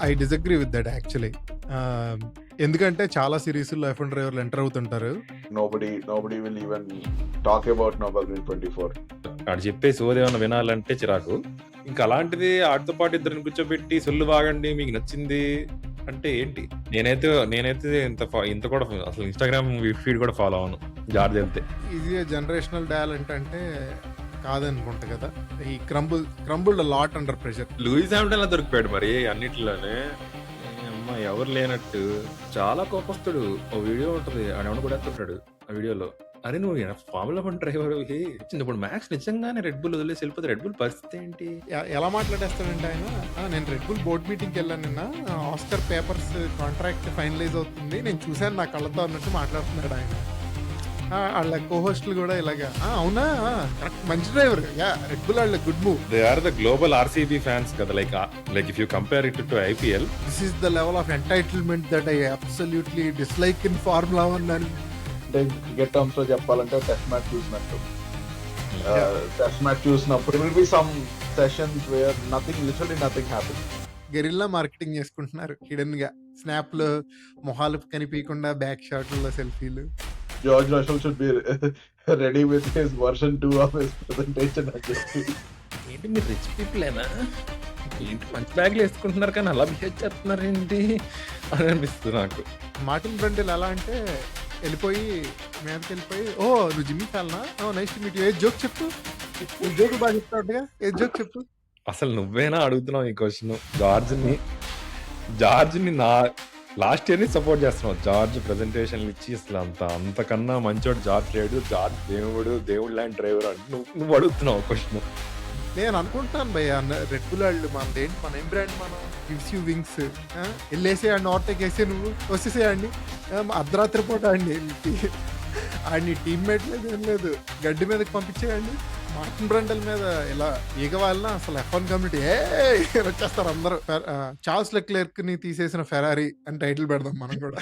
I disagree with that actually. ఆహ్, ఎందుకంటే చాలా సీరీస్‌లో F1 డ్రైవర్లు ఎంటర్ అవుతుంటారు. Nobody will even talk about Nürburgring 24. ఆడు చెప్పే సోదేమన్నా వినాలంటే చిరాకు. ఇంకా అలాంటిది ఆడితో పాటు ఇద్దరిని కూర్చోబెట్టి సొల్లు బాగండి మీకు నచ్చింది అంటే ఏంటి? నేనైతే ఇంత కూడా అసలు ఇన్‌స్టాగ్రామ్ ఫీడ్ కూడా ఫాలో అవ్వను. జార్జ్ వెళ్తే. ఈజీగా జనరేషనల్ టాలెంట్ అంటే కాదనుకుంటా కదా! ఈ crumbled lot under pressure. Lewis Hamilton అలా దొరికిపోయాడు మరి అన్నిట్లోనే. అమ్మ ఎవరు లేనట్టు చాలా కోపస్తుడు. ఓ వీడియో ఉంటది ఆడెవడో కూడా ఎత్తుంటాడు ఆ వీడియోలో. అరే నువ్వు ఫార్ములా 1 డ్రైవర్ ఇప్పుడు మ్యాక్స్ నిజంగానే రెడ్ బుల్ వదిలేసి వెళ్ళిపోతే రెడ్ బుల్ పరిస్థితి ఏంటి? ఎలా మాట్లాడేస్తాడంటే ఆయన, నేను రెడ్ బుల్ బోర్డ్ మీటింగ్‌కి వెళ్ళాను నిన్న. ఆస్కర్ పేపర్స్ కాంట్రాక్ట్ ఫైనలైజ్ అవుతుంది. నేను చూసాను నా కళ్ళతో అన్నట్టు మాట్లాడుతున్నాడు ఆయన. ఆళ్ళ కో-హోస్ట్‌లు కూడా ఇలాగా అవునా? కరెక్ట్ మంచి డ్రైవర్. రెడ్ బుల్ ఆళ్ళ good move. They are the global RCB fans కదా! Like if you compare it to IPL. This is the level of entitlement that I absolutely dislike in formula 1 అని. అంటే cricket terms లో చెప్పాలంటే test match చూసినట్టు. Test match చూసినప్పుడు will be some sessions where literally nothing happens. Guerrilla marketing చేసుకుంటున్నారు hidden గా. స్నాప్‌లో మొహాలు కనిపియకుండా బ్యాక్ షాట్‌ల్లో సెల్ఫీలు. George Russell should be ready with his version 2 of his presentation అని చెప్పి. ఏంటి మీరు రిచ్ పీపులేనా? ఏంటి మంచి బ్యాగ్‌లు వేసుకుంటున్నారు కానీ అలా బిహేవ్ చేస్తున్నారు ఏంటి అని అనిపిస్తుంది నాకు. మార్టిన్ బ్రండెల్ ఎలా అంటే వెళ్ళిపోయి మీదకెళ్ళిపోయి, ఓ నువ్వు జిమ్మి ఫ్యానా? Nice to meet you. A joke చెప్పు. నువ్వు జోకులు బాగా చెప్తావుగా, ఏ జోక్ చెప్పు. అసలు నువ్వేనా అడుగుతున్నావు ఈ క్వశ్చన్? జార్జ్ని నా లాస్ట్ ఇయర్ని సపోర్ట్ చేస్తున్నావు. జార్జ్ ప్రెజెంటేషన్లు ఇచ్చి అసలు అంతకన్నా మంచోడు జార్జ్ లేడు. జార్జ్ దేవుడు లాంటి డ్రైవర్ అంటే నువ్వు అడుగుతున్నావు క్వశ్చన్. నేను అనుకుంటున్నాను భయ్య, రెడ్ బుల్ వాళ్ళు మనదేంటి, మన ఏం బ్రాండ్, మనం గివ్స్ యూ వింగ్స్. వెళ్ళేసేయండి, ఓవర్టేక్ వేసే, నువ్వు వచ్చేసేయండి అర్ధరాత్రి పూట అండి. ఆడిని టీమ్మేట్ లేదు ఏం లేదు, గడ్డి మీదకి పంపించేయండి. మార్టిన్ బ్రండెల్ మీద ఇలా ఈగ వాళ్ళ అసలు F1 కమ్యూనిటీ వచ్చేస్తారు అందరూ. చార్ల్స్ లెక్లెర్క్ ని తీసేసిన ఫెరారీ అని టైటిల్ పెడదాం మనం కూడా.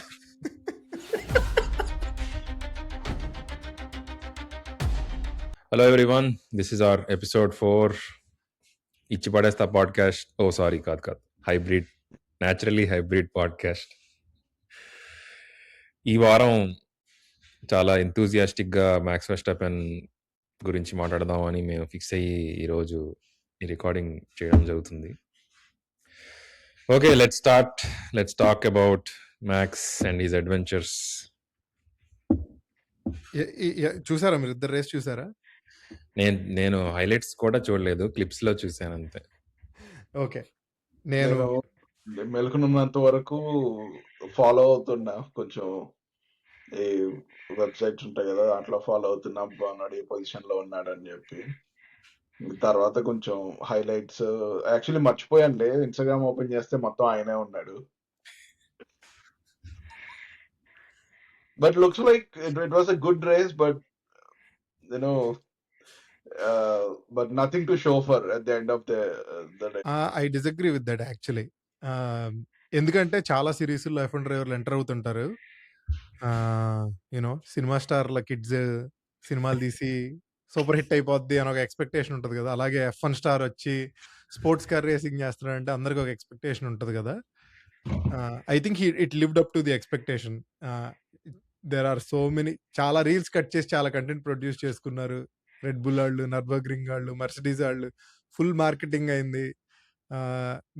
Hello everyone, this is our episode 4 ఇచ్చి పడేస్తా పాడ్కాస్ట్. ఓ సారీ, కాదు హైబ్రిడ్, న్యాచురలీ హైబ్రిడ్ పాడ్కాస్ట్. ఈ వారం చాలా ఎంతూజియాస్టిక్గా మ్యాక్స్ వెర్స్టాపెన్ గురించి మాట్లాడదామని మేము ఫిక్స్ అయ్యి ఈరోజు ఈ రికార్డింగ్ చేయడం జరుగుతుంది. Okay, let's talk about max and his adventures. చూసారా మీరు ఇద్దరు రేస్ చూసారా? నేను హైలైట్స్ కూడా చూడలేదు, క్లిప్స్ లో చూసాను అంతే. ఓకే, నేను మెలకున్నంత వరకు ఫాలో అవుతున్నా. కొంచెం ఈ వెబ్సైట్స్ ఉంటాయి కదా, దాంట్లో ఫాలో అవుతున్నా బాగున్నాడు, ఏ పొజిషన్ లో ఉన్నాడు అని చెప్పి. తర్వాత కొంచెం హైలైట్స్ యాక్చువల్లీ మర్చిపోయానులే, ఇన్స్టాగ్రామ్ ఓపెన్ చేస్తే మొత్తం ఆయనే ఉన్నాడు. But looks like it was a good race, but you know but nothing to show for at the end of the day. I disagree with that actually. ఎందుకంటే చాలా సిరీస్‌లో F1 డ్రైవర్లు enter అవుతుంటారు. You know cinema స్టార్ల kids సినిమాలు తీసి super hit అయిపోద్ది అని ఒక ఎక్స్పెక్టేషన్ ఉంటుంది కదా. అలాగే F1 స్టార్ వచ్చి స్పోర్ట్స్ కార్ రేసింగ్ చేస్తున్నాడంటే అందరికి ఒక ఎక్స్పెక్టేషన్ ఉంటుంది కదా. I think it lived up to the expectation. There are so many, చాలా రీల్స్ కట్ చేసి చాలా కంటెంట్ ప్రొడ్యూస్ చేసుకున్నారు. రెడ్ బుల్ వాళ్ళు, నర్బర్గ్రింగ్ వాళ్ళు, మర్సిడీస్ వాళ్ళు ఫుల్ మార్కెటింగ్ అయింది.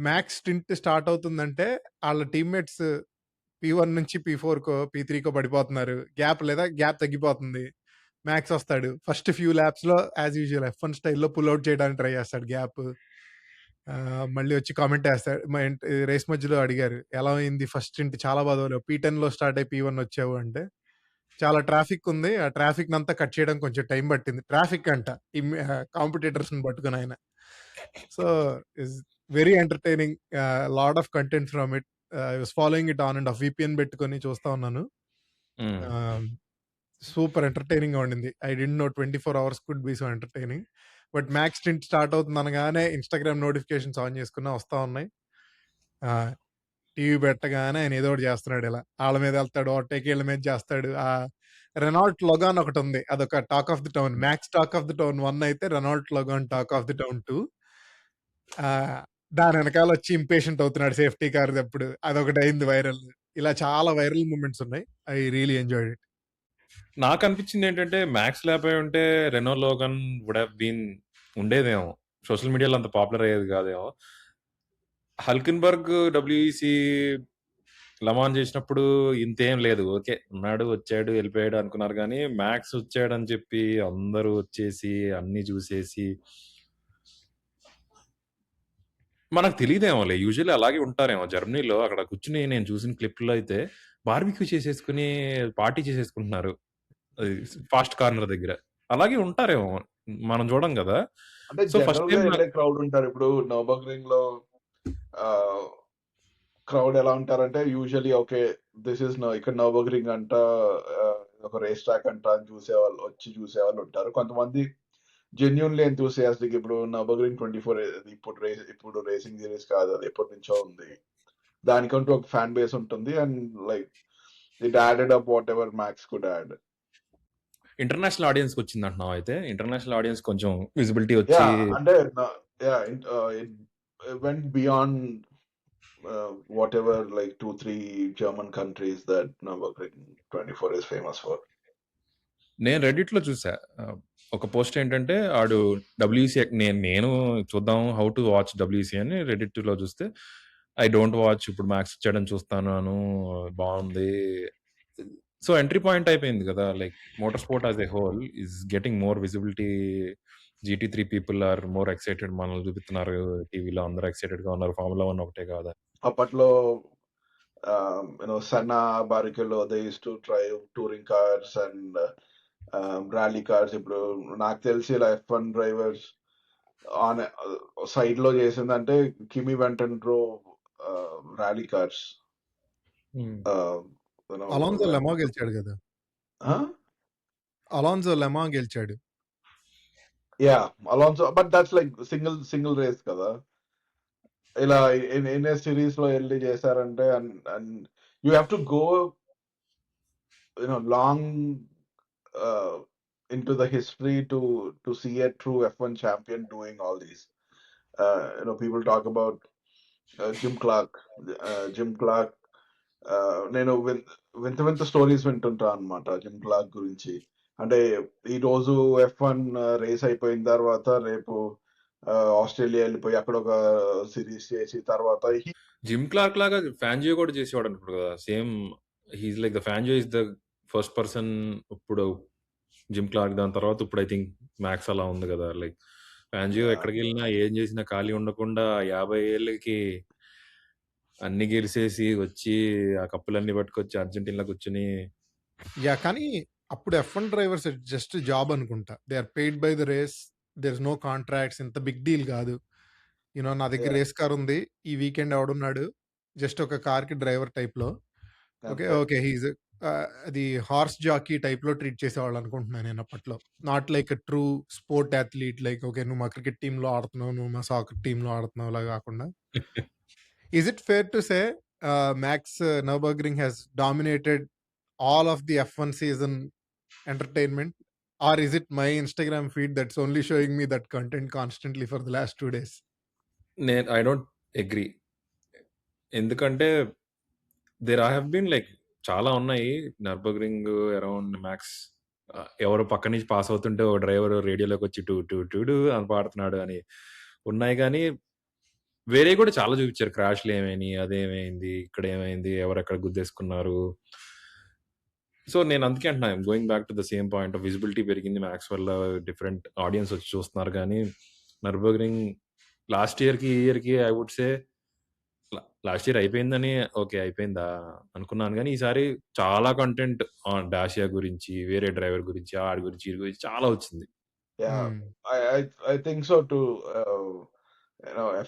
మ్యాక్స్ స్టింట్ స్టార్ట్ అవుతుందంటే వాళ్ళ టీమ్మేట్స్ P1 నుంచి P4కో P3కో పడిపోతున్నారు. గ్యాప్ తగ్గిపోతుంది. మ్యాక్స్ వస్తాడు ఫస్ట్ ఫ్యూ ల్యాప్స్ లో యాజ్ యూజువల్ F1 స్టైల్లో పుల్ అవుట్ చేయడానికి ట్రై చేస్తాడు గ్యాప్. మళ్ళీ వచ్చి కామెంట్ వేస్తాడు. రేస్ మధ్యలో అడిగారు ఎలా అయింది ఫస్ట్ స్టింట్, చాలా బాధ P10 లో స్టార్ట్ అయ్యి P1 వచ్చావు అంటే, చాలా ట్రాఫిక్ ఉంది, ఆ ట్రాఫిక్ అంతా కట్ చేయడం కొంచెం టైం పట్టింది. ట్రాఫిక్ అంట కాంపిటేటర్స్ పట్టుకుని ఆయన. So is very entertaining, lot of content from it. I was following it on and off, VPN పెట్టుకొని చూస్తా ఉన్నాను. సూపర్ ఎంటర్టైనింగ్ గా ఉండింది. I didn't know 24 hours could be so entertaining. But Max stint start అవుతుంది అనగానే Instagram notifications on చేసుకున్నా వస్తా ఉన్నాయి. టీవీ పెట్టగానే ఆయన ఏదో ఒకటి చేస్తున్నాడు, ఇలా వాళ్ళ మీద వెళ్తాడు, ఓవర్టేక్ వీళ్ళ మీద చేస్తాడు. ఆ రెనాల్ట్ లొగాన్ ఒకటి ఉంది, అదొక talk of the town. Max talk of the town 1 అయితే Renault Logan talk of the town 2. దాని వెనకాల వచ్చి ఇంపేషెంట్ అవుతున్నాడు సేఫ్టీ కార్ అప్పుడు. అదొకటి అయింది వైరల్. ఇలా చాలా వైరల్ మూమెంట్స్ ఉన్నాయి. I really enjoyed it. నాకు అనిపించింది ఏంటంటే మ్యాక్స్ లేకపోయి ఉంటే Renault Logan would have been ఉండేదేమో. సోషల్ మీడియాలో అంత పాపులర్ అయ్యేది కాదేమో. హల్కెన్బర్గ్ డబ్ల్యూఈసి లమాన్ చేసినప్పుడు ఇంతేం లేదు. ఓకే. ఉన్నాడు, వచ్చాడు, వెళ్ళిపోయాడు అనుకున్నారు కానీ మ్యాక్స్ వచ్చాడని చెప్పి అందరూ వచ్చేసి అన్ని చూసేసి మనకు తెలియదేమోలే. యూజువల్లీ అలాగే ఉంటారేమో జర్మనీలో. అక్కడ కూర్చుని నేను చూసిన క్లిప్‌లో అయితే బార్బిక్యూ చేసేసుకొని పార్టీ చేసేసుకుంటున్నారు. అది ఫాస్ట్ కార్నర్ దగ్గర. అలాగే ఉంటారేమో. మనం చూడం గదా! అంటే సో, ఫస్ట్ జనరల్ గా టైమ్ వెళ్ళే క్రౌడ్ ఉంటారు. ఇప్పుడు నోబర్గ్రింగ్ లో క్రౌడ్ ఎలా ఉంటారంటే యూజువల్లీ ఓకే దిస్ ఇస్ ఇక్కడ నోబర్గ్రింగ్ అంట ఒక రేస్ ట్రాక్ అంట అని చూసేవాళ్ళు ఉంటారు. కొంతమంది జెన్యూన్లీ ఎంతూసియాస్టిక్. ఇప్పుడు నోబర్గ్రింగ్ 24 ఇప్పుడు రేసింగ్ సిరీస్ కాదు, అది ఎప్పటి నుంచో ఉంది. దానికంటూ ఒక ఫ్యాన్ బేస్ ఉంటుంది and like it added up what ever max could add. International ఆడియన్స్‌కి వచ్చిందంటున్నావా అయితే? ఇంటర్నేషనల్ ఆడియన్స్ కొంచెం విజిబిలిటీ వచ్చి యా అంటే it went beyond whatever like 2-3 German countries that Nürburgring 24 is famous for. నేను రెడ్డిట్‌లో చూసా. ఒక పోస్ట్ ఏంటంటే ఆడు డబ్ల్యూసీ నేను చూద్దాం హౌ టు వాచ్ డబ్ల్యూసీ అని రెడ్డిట్‌లో చూస్తే ఐ డోంట్ వాచ్ ఇప్పుడు మ్యాక్స్ వచ్చాడని చూస్తాను. బావుంది. సో, ఎంట్రీ పాయింట్ అయిపోయింది కదా! Like motor sport as a whole is getting more visibility. GT three people are more excited. మనల్ని చూపిస్తున్నారు టీవీలో. అందరూ ఎక్సైటెడ్‌గా ఉన్నారు. ఫార్ములా 1 ఒకటే కాదా. అప్పట్లో Senna, Barrichello, they used to drive touring cars and rally cars. ఇప్పుడు నాకు తెలిసి ఇలా F1 డ్రైవర్స్ ఆన్ సైడ్ లో చేసిందంటే కిమి వెంటెన్రో ర్యాలీ కార్స్. అలోన్సో లెమా గెలిచాడు కదా. అలోన్సో లెమా గెలిచాడు. Yeah Alonso, but that's like single race కదా. ఇలా ఎన్ఏ సిరీస్ లో వెళ్ళి చేశారంటే and you have to go long into the history to see a true F1 champion doing all these. People talk about Jim Clark. నేను వింత stories వింటుంటా అనమాట gym Clark గురించి. అంటే ఈ రోజు F1 రేస్ అయిపోయిన తర్వాత రేపు ఆస్ట్రేలియా వెళ్ళిపోయి అక్కడ ఒక సిరీస్ చేసి తర్వాత జిమ్ క్లార్క్ లాగా ఫ్యాంజియో కూడా చేసేవాడు అనుకుంటు కదా. Same he's like the Fangio is the first person. ఇప్పుడు జిమ్ క్లార్క్ దాని తర్వాత ఇప్పుడు ఐ థింక్ మ్యాక్స్ అలా ఉంది కదా. లైక్ ఫ్యాంజియో ఎక్కడికి వెళ్ళినా ఏం చేసినా ఖాళీ ఉండకుండా 50 ఏళ్ళకి అన్ని గెలిసేసి వచ్చి ఆ కప్పులన్నీ పట్టుకొచ్చి అర్జెంటీనా కూర్చుని. యా కానీ అప్పుడు F1 డ్రైవర్స్ జస్ట్ జాబ్ అనుకుంటా. They are paid by the race. There is no contracts. ఇంత బిగ్ డీల్ కాదు. నా దగ్గర రేస్ కార్ ఉంది, ఈ వీకెండ్ ఎవడున్నాడు, జస్ట్ ఒక కార్ కి డ్రైవర్ టైప్ లో. ఓకే హీజ్ అది హార్స్ జాకీ టైప్ లో ట్రీట్ చేసేవాళ్ళు అనుకుంటున్నాను నేను అప్పట్లో. Not like true sport athlete. Like okay నువ్వు మా క్రికెట్ టీమ్ లో ఆడుతున్నావు, నువ్వు మా సాకర్ టీమ్ లో ఆడుతున్నావు అలా కాకుండా. Is it fair to say Max Nurburgring has dominated all of the F1 season entertainment, or is it my Instagram feed that's only showing me that content constantly for the last 2 days? I don't agree. ఎందుకంటే there have been like చాలా ఉన్నాయి నర్బర్గ్రింగ్ around max. ఎవరో పక్క నుంచి pass అవుతుంటే ఒక driver రేడియోలోకి వచ్చి two two two అని పాడుతున్నాడు అని ఉన్నాయి. కానీ వేరే కూడా చాలా చూపించారు. క్రాష్లు ఏమైనాయి, అదేమైంది, ఇక్కడ ఏమైంది, ఎవరెక్కడ గుద్దేసుకున్నారు. సో నేను అందుకే అంటున్నా, going back to the same point of visibility పెరిగింది మ్యాక్స్ వల్ల. డిఫరెంట్ ఆడియన్స్ వచ్చి చూస్తున్నారు. కానీ నర్బర్గ్రింగ్ లాస్ట్ ఇయర్కి ఈ ఇయర్కి I would say last year అయిపోయిందని ఓకే అయిపోయిందా అనుకున్నాను. కానీ ఈసారి చాలా కంటెంట్ డాషియా గురించి, వేరే డ్రైవర్ గురించి, ఆడి గురించి, ఈ గురించి చాలా వచ్చింది. I think so to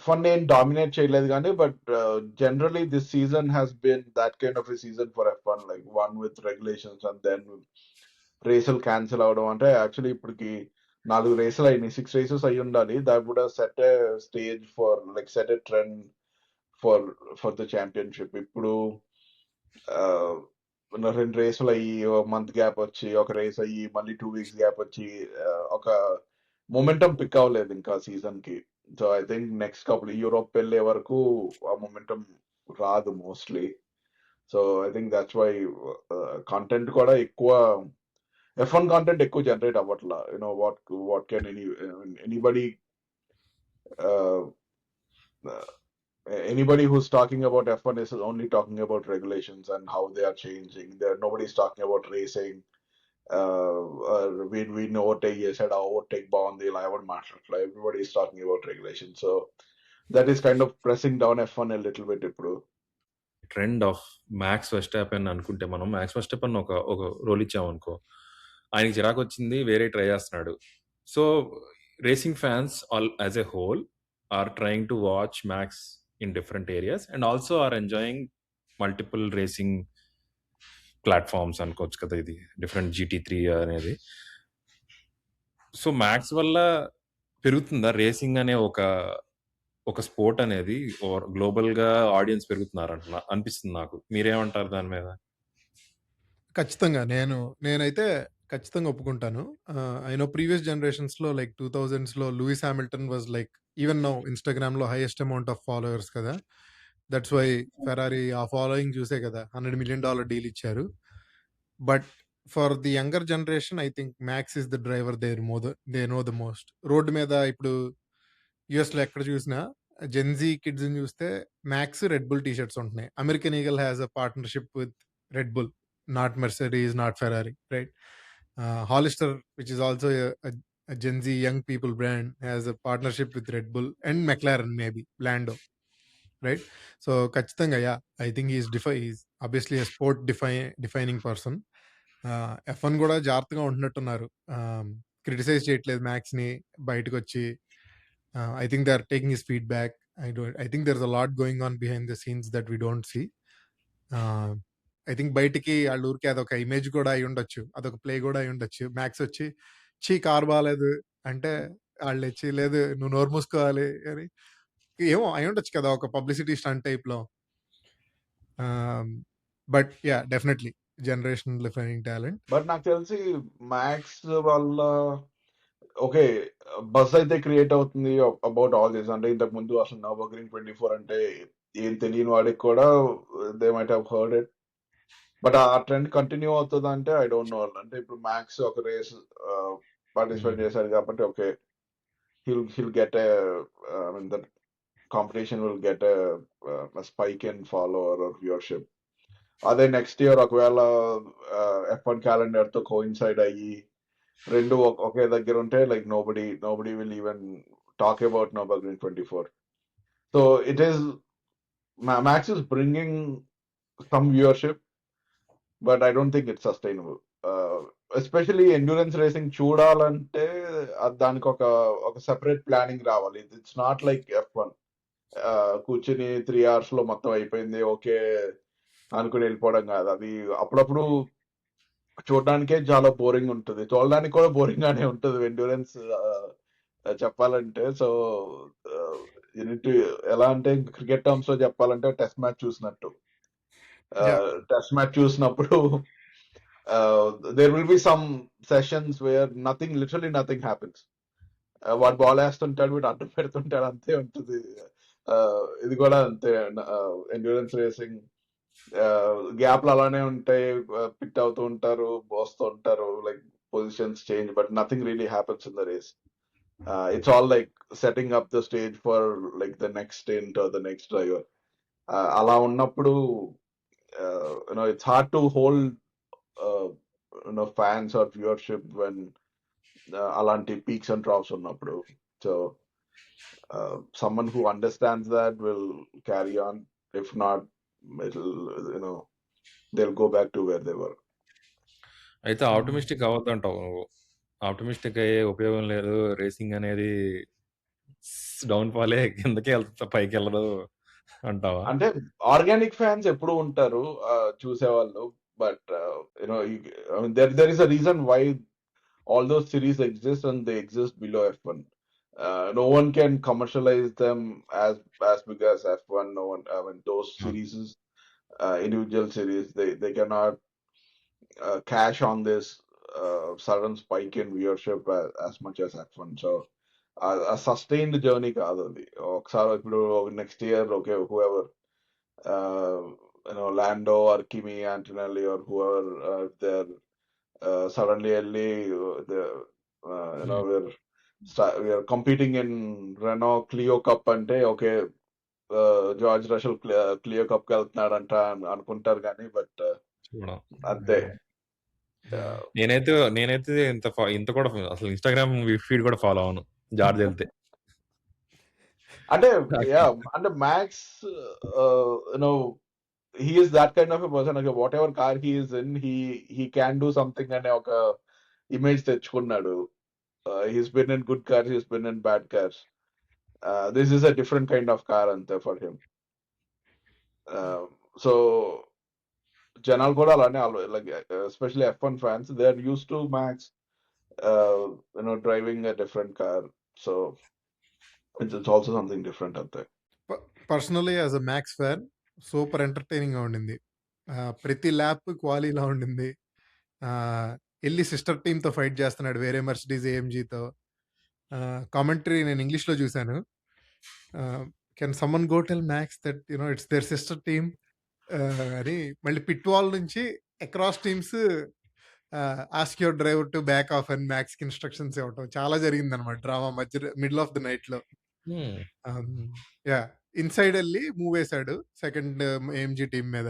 F1 ఏం డామినేట్ చేయలేదు కానీ but generally this season has been that kind of a season for F1, like one with regulations and then రేసులు క్యాన్సిల్ అవడం. అంటే యాక్చువల్లీ ఇప్పటికి 4 రేసులు అయినాయి, 6 రేసెస్ అయి ఉండాలి. That would have set a stage for like set a trend for the championship. ఇప్పుడు 2 రేసులు అయ్యి month gap వచ్చి, ఒక రేస్ అయ్యి మళ్ళీ 2 weeks గ్యాప్ వచ్చి ఒక మొమెంటం పిక్ అవ్వలేదు ఇంకా సీజన్ కి. So I think next couple Europe వెళ్ళే వరకు ఆ మొమెంటం రాదు mostly. So I think that's why content కూడా ఎక్కువ F1 కంటెంట్ ఎక్కువ జనరేట్ అవ్వట్లా. What can anybody anybody who's talking about F1 is only talking about regulations and how they are changing. Nobody's talking about racing. We overtake చేసాడు, ఆ overtake బాగుంది, ఇలా ఎవరు మాట్లాడట్లా. Everybody is talking about regulations. So that is kind of pressing down F1 a little bit ఇప్పుడు. Trend of maths వెస్టాపెన్ అనుకుంటే మనం max వెస్టాపెన్ ఒక role ఇచ్చామనుకో, ఆయనకి చిరాకు వచ్చింది, వేరే ట్రై చేస్తున్నాడు. So racing fans all as a whole are trying to watch Max in different areas and also are enjoying multiple racing platforms అనుకోవచ్చు కదా, ఇది డిఫరెంట్ GT3 అనేది. సో మ్యాక్స్ వల్ల పెరుగుతుందా రేసింగ్ అనే ఒక స్పోర్ట్ అనేది, గ్లోబల్ గా ఆడియన్స్ పెరుగుతున్నారు అనిపిస్తుంది నాకు. మీరేమంటారు దాని మీద? ఖచ్చితంగా నేనైతే ఖచ్చితంగా ఒప్పుకుంటాను. ఐ నో ప్రీవియస్ జనరేషన్స్ లో లైక్ 2000s లో Lewis Hamilton was like even now Instagram లో హైయెస్ట్ అమౌంట్ ఆఫ్ ఫాలోవర్స్ కదా. దట్స్ వై ఫెరారీ ఆ ఫాలోయింగ్ చూసే కదా $100 million డీల్ ఇచ్చారు. But for the younger generation I think Max is the driver they know the most. Road మీద ఇప్పుడు US లో ఎక్కడ చూసినా జెన్జీ కిడ్స్ చూస్తే Max Red Bull T shirts ఉంటున్నాయి. American Eagle has a partnership with red bull, not Mercedes, not Ferrari, right? Hollister, which is also a Gen Z young people brand, has a partnership with Red Bull and McLaren, maybe Lando, right? So ఖచ్చితంగా yeah, I think he's obviously a sport defining person. F1 కూడా జాగ్రత్తగా ఉంటున్నట్టున్నారు, criticise చేయట్లేదు max ని బయటకు వచ్చి. I think they are taking his feedback. I think there's a lot going on behind the scenes that we don't see. I think బయటికి వాళ్ళ ఊరికి అదొక ఇమేజ్ కూడా అయి ఉండొచ్చు, అదొక ప్లే కూడా అయి ఉండొచ్చు. మ్యాక్స్ వచ్చి కార్ బాగాలేదు అంటే వాళ్ళు వచ్చి లేదు నువ్వు నోరు మూసుకోవాలి అని, ఏమో అయి ఉండొచ్చు కదా ఒక పబ్లిసిటీ స్టంట్ టైప్ లో. But yeah definitely generation defining talent. But నాకు తెలిసి మ్యాక్స్ వల్ల ఓకే బస్ అయితే క్రియేట్ అవుతుంది అబౌట్ ఆల్ దిస్. అంటే ఇంతకు ముందు అసలు నర్బర్గ్రింగ్ 24 అంటే ఏం తెలియని వాడికి కూడా they might have heard it. But ఆ ట్రెండ్ కంటిన్యూ అవుతుంది అంటే ఐ డోంట్ నో. అంటే ఇప్పుడు మ్యాక్స్ ఒక రేస్ పార్టిసిపేట్ చేశాడు కాబట్టి okay he'll get I mean the competition will get a spike in follower or viewership. అదే నెక్స్ట్ ఇయర్ ఒకవేళ F1 క్యాలెండర్ తో కోయిన్సైడ్ అయ్యి రెండు ఒకే దగ్గర ఉంటే like nobody will even talk about Nurburgring 24. So it is Max is bringing some viewership but I don't think it's sustainable. Especially endurance racing చూడాలంటే దానికి ఒక సెపరేట్ ప్లానింగ్ రావాలి. ఇట్స్ నాట్ లైక్ F1 కూర్చుని 3 hours లో మొత్తం అయిపోయింది okay అనుకుని వెళ్ళిపోవడం కాదు. అది అప్పుడప్పుడు చూడడానికే చాలా బోరింగ్ ఉంటుంది, చూడడానికి కూడా బోరింగ్ గానే ఉంటుంది ఎండ్యూరెన్స్ చెప్పాలంటే. సో ఎలా అంటే క్రికెట్ టర్మ్స్ లో చెప్పాలంటే టెస్ట్ మ్యాచ్ చూసినట్టు. టెస్ట్ మ్యాచ్ చూసినప్పుడు there will be some sessions where literally nothing happens. వాడు బాల్ వేస్తుంటాడు, వీడు అడ్డం పెడుతుంటాడు, అంతే ఉంటుంది. ఇది కూడా అంతే ఎండ్యూరెన్స్ రేసింగ్. గ్యాప్లు అలానే ఉంటాయి, పిట్ అవుతూ ఉంటారు, పోస్తూ ఉంటారు, like positions change, but nothing really happens in the race. It's all like setting up the stage for like the next stint or the next driver. అలా ఉన్నప్పుడు it's hard to hold fans or viewership when alanti peaks and troughs ఉన్నప్పుడు. So someone who understands that will carry on. If not, they'll go back to where they were. అయితే optimistic అవ్వద్దంటావు నువ్వు? Optimistic అయ్యే ఉపయోగం లేదు, racing అనేది down ఫాలే, కిందకే వెళ్తా పైకి వెళ్ళదు అంటావా? అంటే ఆర్గానిక్ ఫ్యాన్స్ ఎప్పుడు ఉంటారు చూసేవాళ్ళు. But there is a reason why all those series exist and they exist below F1. No one can commercialize them as big as F1. No one, I mean, those series, individual series, they cannot cash on this sudden spike in viewership as much as F1. So sustained journey కాదు అది. ఒకసారి ఇప్పుడు next year okay whoever Lando or Kimi Antonelli or whoever there suddenly వెళ్ళి we're competing in Renault Clio Cup అంటే okay George Russell Clio Cup కి వెళ్తున్నాడంట అనుకుంటారు కానీ బట్ చూడం అంతే. నేనైతే ఇంత కూడా అసలు ఇన్స్టాగ్రామ్ ఫీడ్ కూడా ఫాలో అవను జార్జ్ వెళ్తే. అంటే యా అంటే max you know he is that kind of a person. Okay, whatever car he is in, he can do something అనే ఒక ఇమేజ్ తెచ్చుకున్నాడు. He's been in good cars, he's been in bad cars. This is a different kind of car అంతే for him. So జనాలు కూడా అలానే like especially F1 fans, they are used to Max driving a different car. So it's also something different అంతే. Personally as a Max fan super ఎంటర్టైనింగ్గా ఉండింది. ప్రతి lap క్వాలీలా ఉండింది. వెళ్ళి సిస్టర్ టీమ్తో ఫైట్ చేస్తున్నాడు వేరే మర్సిడీస్ ఏఎంజీతో. కామెంటరీ నేను ఇంగ్లీష్లో చూశాను. Can someone go tell max that it's there sister team అని. మళ్ళీ పిట్ వాల్ నుంచి across teams ask your driver to back of అని మ్యాక్స్కి ఇన్స్ట్రక్షన్స్ ఇవ్వటం చాలా జరిగింది అనమాట డ్రామా మిడిల్ ఆఫ్ ద నైట్లో. యా ఇన్సైడ్ వెళ్ళి మూవ్ వేశాడు సెకండ్ ఏఎంజీ టీం మీద.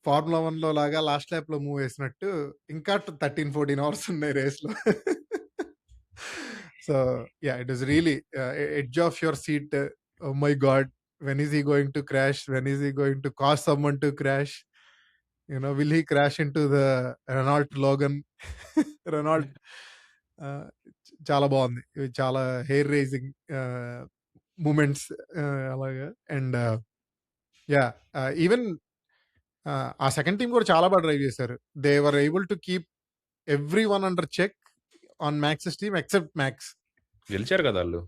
ఫార్ములా 1లో లాగా లాస్ట్ ల్యాప్ లో మూవ్ వేసినట్టు ఇంకా 13-14 అవర్స్ ఉన్నాయి రేస్ లో. So yeah it is really edge of your seat. Oh my god, when is he going to crash, when is he going to cause someone to crash, will he crash in to the Renault Logan. Renault చాలా బాగుంది, చాలా hair raising moments అలాగా. And yeah even ఆ second team కూడా చాలా బాగా drive చేశారు. They were able to keep everyone under check on Max team except Max. గెలిచారు కదా వాళ్ళు.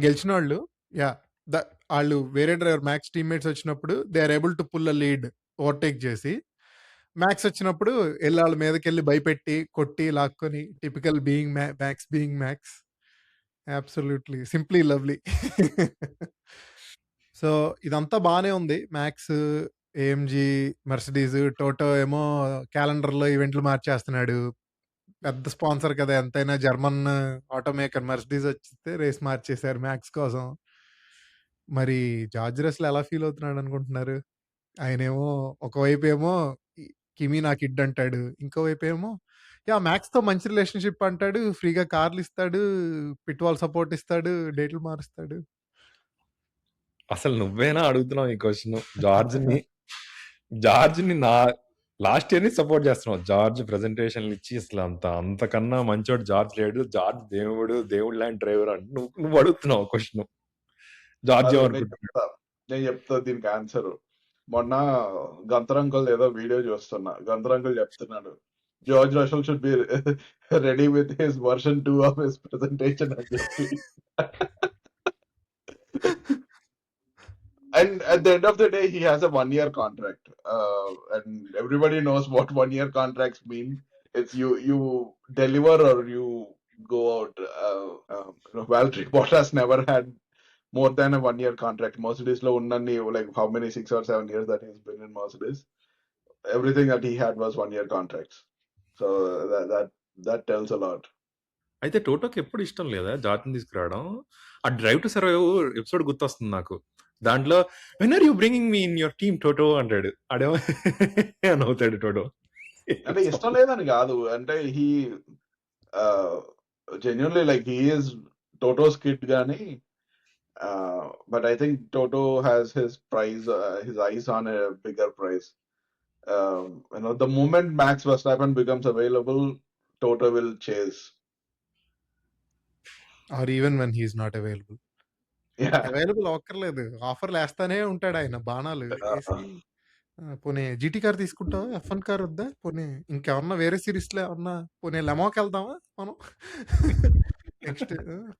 గెలిచిన వాళ్ళు యా వాళ్ళు వేరే డ్రైవర్ మ్యాక్స్ టీమ్మేట్స్ వచ్చినప్పుడు they are able to pull a lead overtake చేసి, మ్యాక్స్ వచ్చినప్పుడు వెళ్ళి వాళ్ళ మీదకి వెళ్ళి భయపెట్టి కొట్టి లాక్కొని, typical being Max being Max. Absolutely simply lovely. So ఇదంతా బాగానే ఉంది. మ్యాక్స్, ఏఎంజీ, మర్సిడీస్, టోటో ఏమో క్యాలెండర్లో ఈవెంట్లు మార్చేస్తున్నాడు. పెద్ద స్పాన్సర్ కదా ఎంతైనా, జర్మన్ ఆటోమేకర్ మర్సిడీస్ వచ్చితే రేస్ మార్చేశారు మ్యాక్స్ కోసం. మరి జార్జ్ రసెల్ ఎలా ఫీల్ అవుతున్నాడు అనుకుంటున్నారు? ఆయనేమో ఒకవైపు ఏమో కిమీ నా కిడ్ అంటాడు, ఇంకోవైపు ఏమో మ్యాక్స్ తో మంచి రిలేషన్షిప్ అంటాడు, ఫ్రీగా కార్లు ఇస్తాడు, పిట్ వాల్ సపోర్ట్ ఇస్తాడు, డేట్లు మారుస్తాడు. అసలు నువ్వేనా అడుగుతున్నావు ఈ క్వశ్చన్? జార్జ్ని నా లాస్ట్ ఇయర్ ని సపోర్ట్ చేస్తున్నావు. జార్జ్ ప్రెజెంటేషన్లు ఇచ్చి అసలు అంతకన్నా మంచోడు జార్జ్ లేడు, జార్జ్ దేవుడు లాంటి డ్రైవర్ అంటే నువ్వు అడుగుతున్నావు క్వశ్చన్. జార్జ్ నేను చెప్తా దీనికి ఆన్సర్. మొన్న గంతరంకుల్ ఏదో వీడియో చూస్తున్నా, గంతరంకుల్ చెప్తున్నాడు George Russell should be ready with his version 2 of his presentation అని చెప్పి. And at the end of the day, he has a 1-year contract, and everybody knows what 1-year contracts mean. It's you deliver or you go out. Valtteri Bottas never had more than a 1-year contract. Mercedes lo unnani like how many 6 or 7 years that he's been in Mercedes. Everything that he had was 1-year contracts. So that tells a lot. అయితే టోటోకి ఎప్పుడు ఇష్టం లేదా జార్జ్ని తీసుకురావడం? ఆ drive to survive episode గుర్తొస్తుంది నాకు. దాంట్లో when are you bringing me in your team Toto అంటాడు. అడేమో అని అవుతాడు టోటో. అంటే ఇష్టం లేదని కాదు, అంటే he genuinely like he is Toto's kid గానీ, but I think Toto has his eyes on a bigger prize. The moment Max Verstappen becomes available, Toto will chase. Or even when he is not available. Available అవ్వక్కర్లేదు, ఆఫర్లు వేస్తానే ఉంటాడు ఆయన బాణాలు వేసి. పోనీ GT car తీసుకుంటావా, F1 కార్ వద్దా, పోనీ ఇంకేమన్నా వేరే సిరీస్లో ఏమన్నా, పోనీ లెమోకి వెళ్దామా మనం, నెక్స్ట్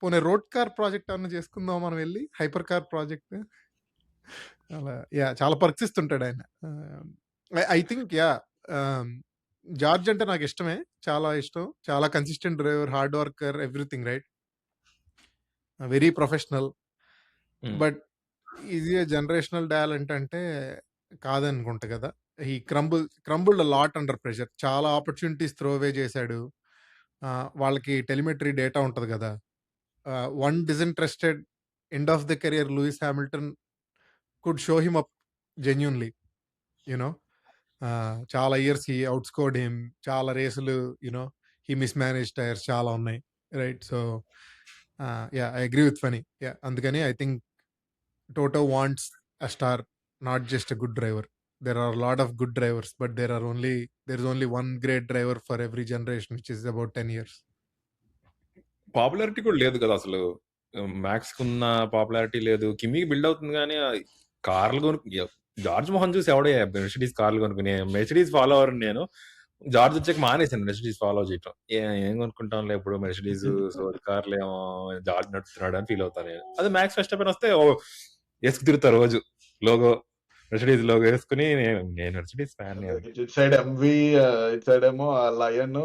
పోనీ రోడ్ కార్ ప్రాజెక్ట్ ఏమన్నా చేసుకుందాం మనం వెళ్ళి, హైపర్ కార్ ప్రాజెక్ట్. అలా చాలా పరీక్షిస్తుంటాడు ఆయన. ఐ థింక్ జార్జ్ అంటే నాకు ఇష్టమే, చాలా ఇష్టం, చాలా consistent driver, hard worker, everything right. Very professional. Hmm. But ఇది జనరేషనల్ టాలెంట్ అంటే కాదనుకుంటా కదా. ఈ క్రంబుల్డ్ లాట్ అండర్ ప్రెషర్. చాలా ఆపర్చునిటీస్ త్రో అవే చేశాడు. వాళ్ళకి టెలిమెట్రీ డేటా ఉంటుంది కదా. One disinterested end of the career Lewis Hamilton could show him up genuinely, you know. చాలా years he out scored him. చాలా రేసులు యునో హీ మిస్మేనేజ్ టైర్స్ చాలా ఉన్నాయి, right? So yeah, I agree with funny. Yeah, అందుకని I think Toto wants a star, not just a good driver. There are a lot of good drivers, but there is only one great driver for every generation, which is about 10 years. Popularity కూడా లేదు కదా అసలు. Max కున్న popularity లేదు. కిమ్మికి build అవుతుంది కానీ కార్లు కొనుక్కు జార్జ్ మోహన్ చూసి ఎవడే మెర్సిడీస్ కార్లు కొనుక్కుని మెర్సిడీస్ ఫాలో అవర్ నేను. జార్జ్ వచ్చాక మానేసాను మెర్సిడీస్ ఫాలో చేయటం. ఏం కొనుక్కుంటాంలే ఇప్పుడు మెర్సిడీస్ సోది కార్లు ఏమో జార్జ్ నడుపుతున్నాడు అని ఫీల్ అవుతాను నేను. అదే మ్యాక్స్ వెస్టెపెన్ వస్తే వేసుకు తిరుగుతా రోజు లోగో మెర్సిడీస్ లోగో వేసుకుని నేను మెర్సిడీస్ ఫ్యాన్. ఇట్ సైడ్ ఎంవి, ఇట్ సైడ్ ఏమో లయన్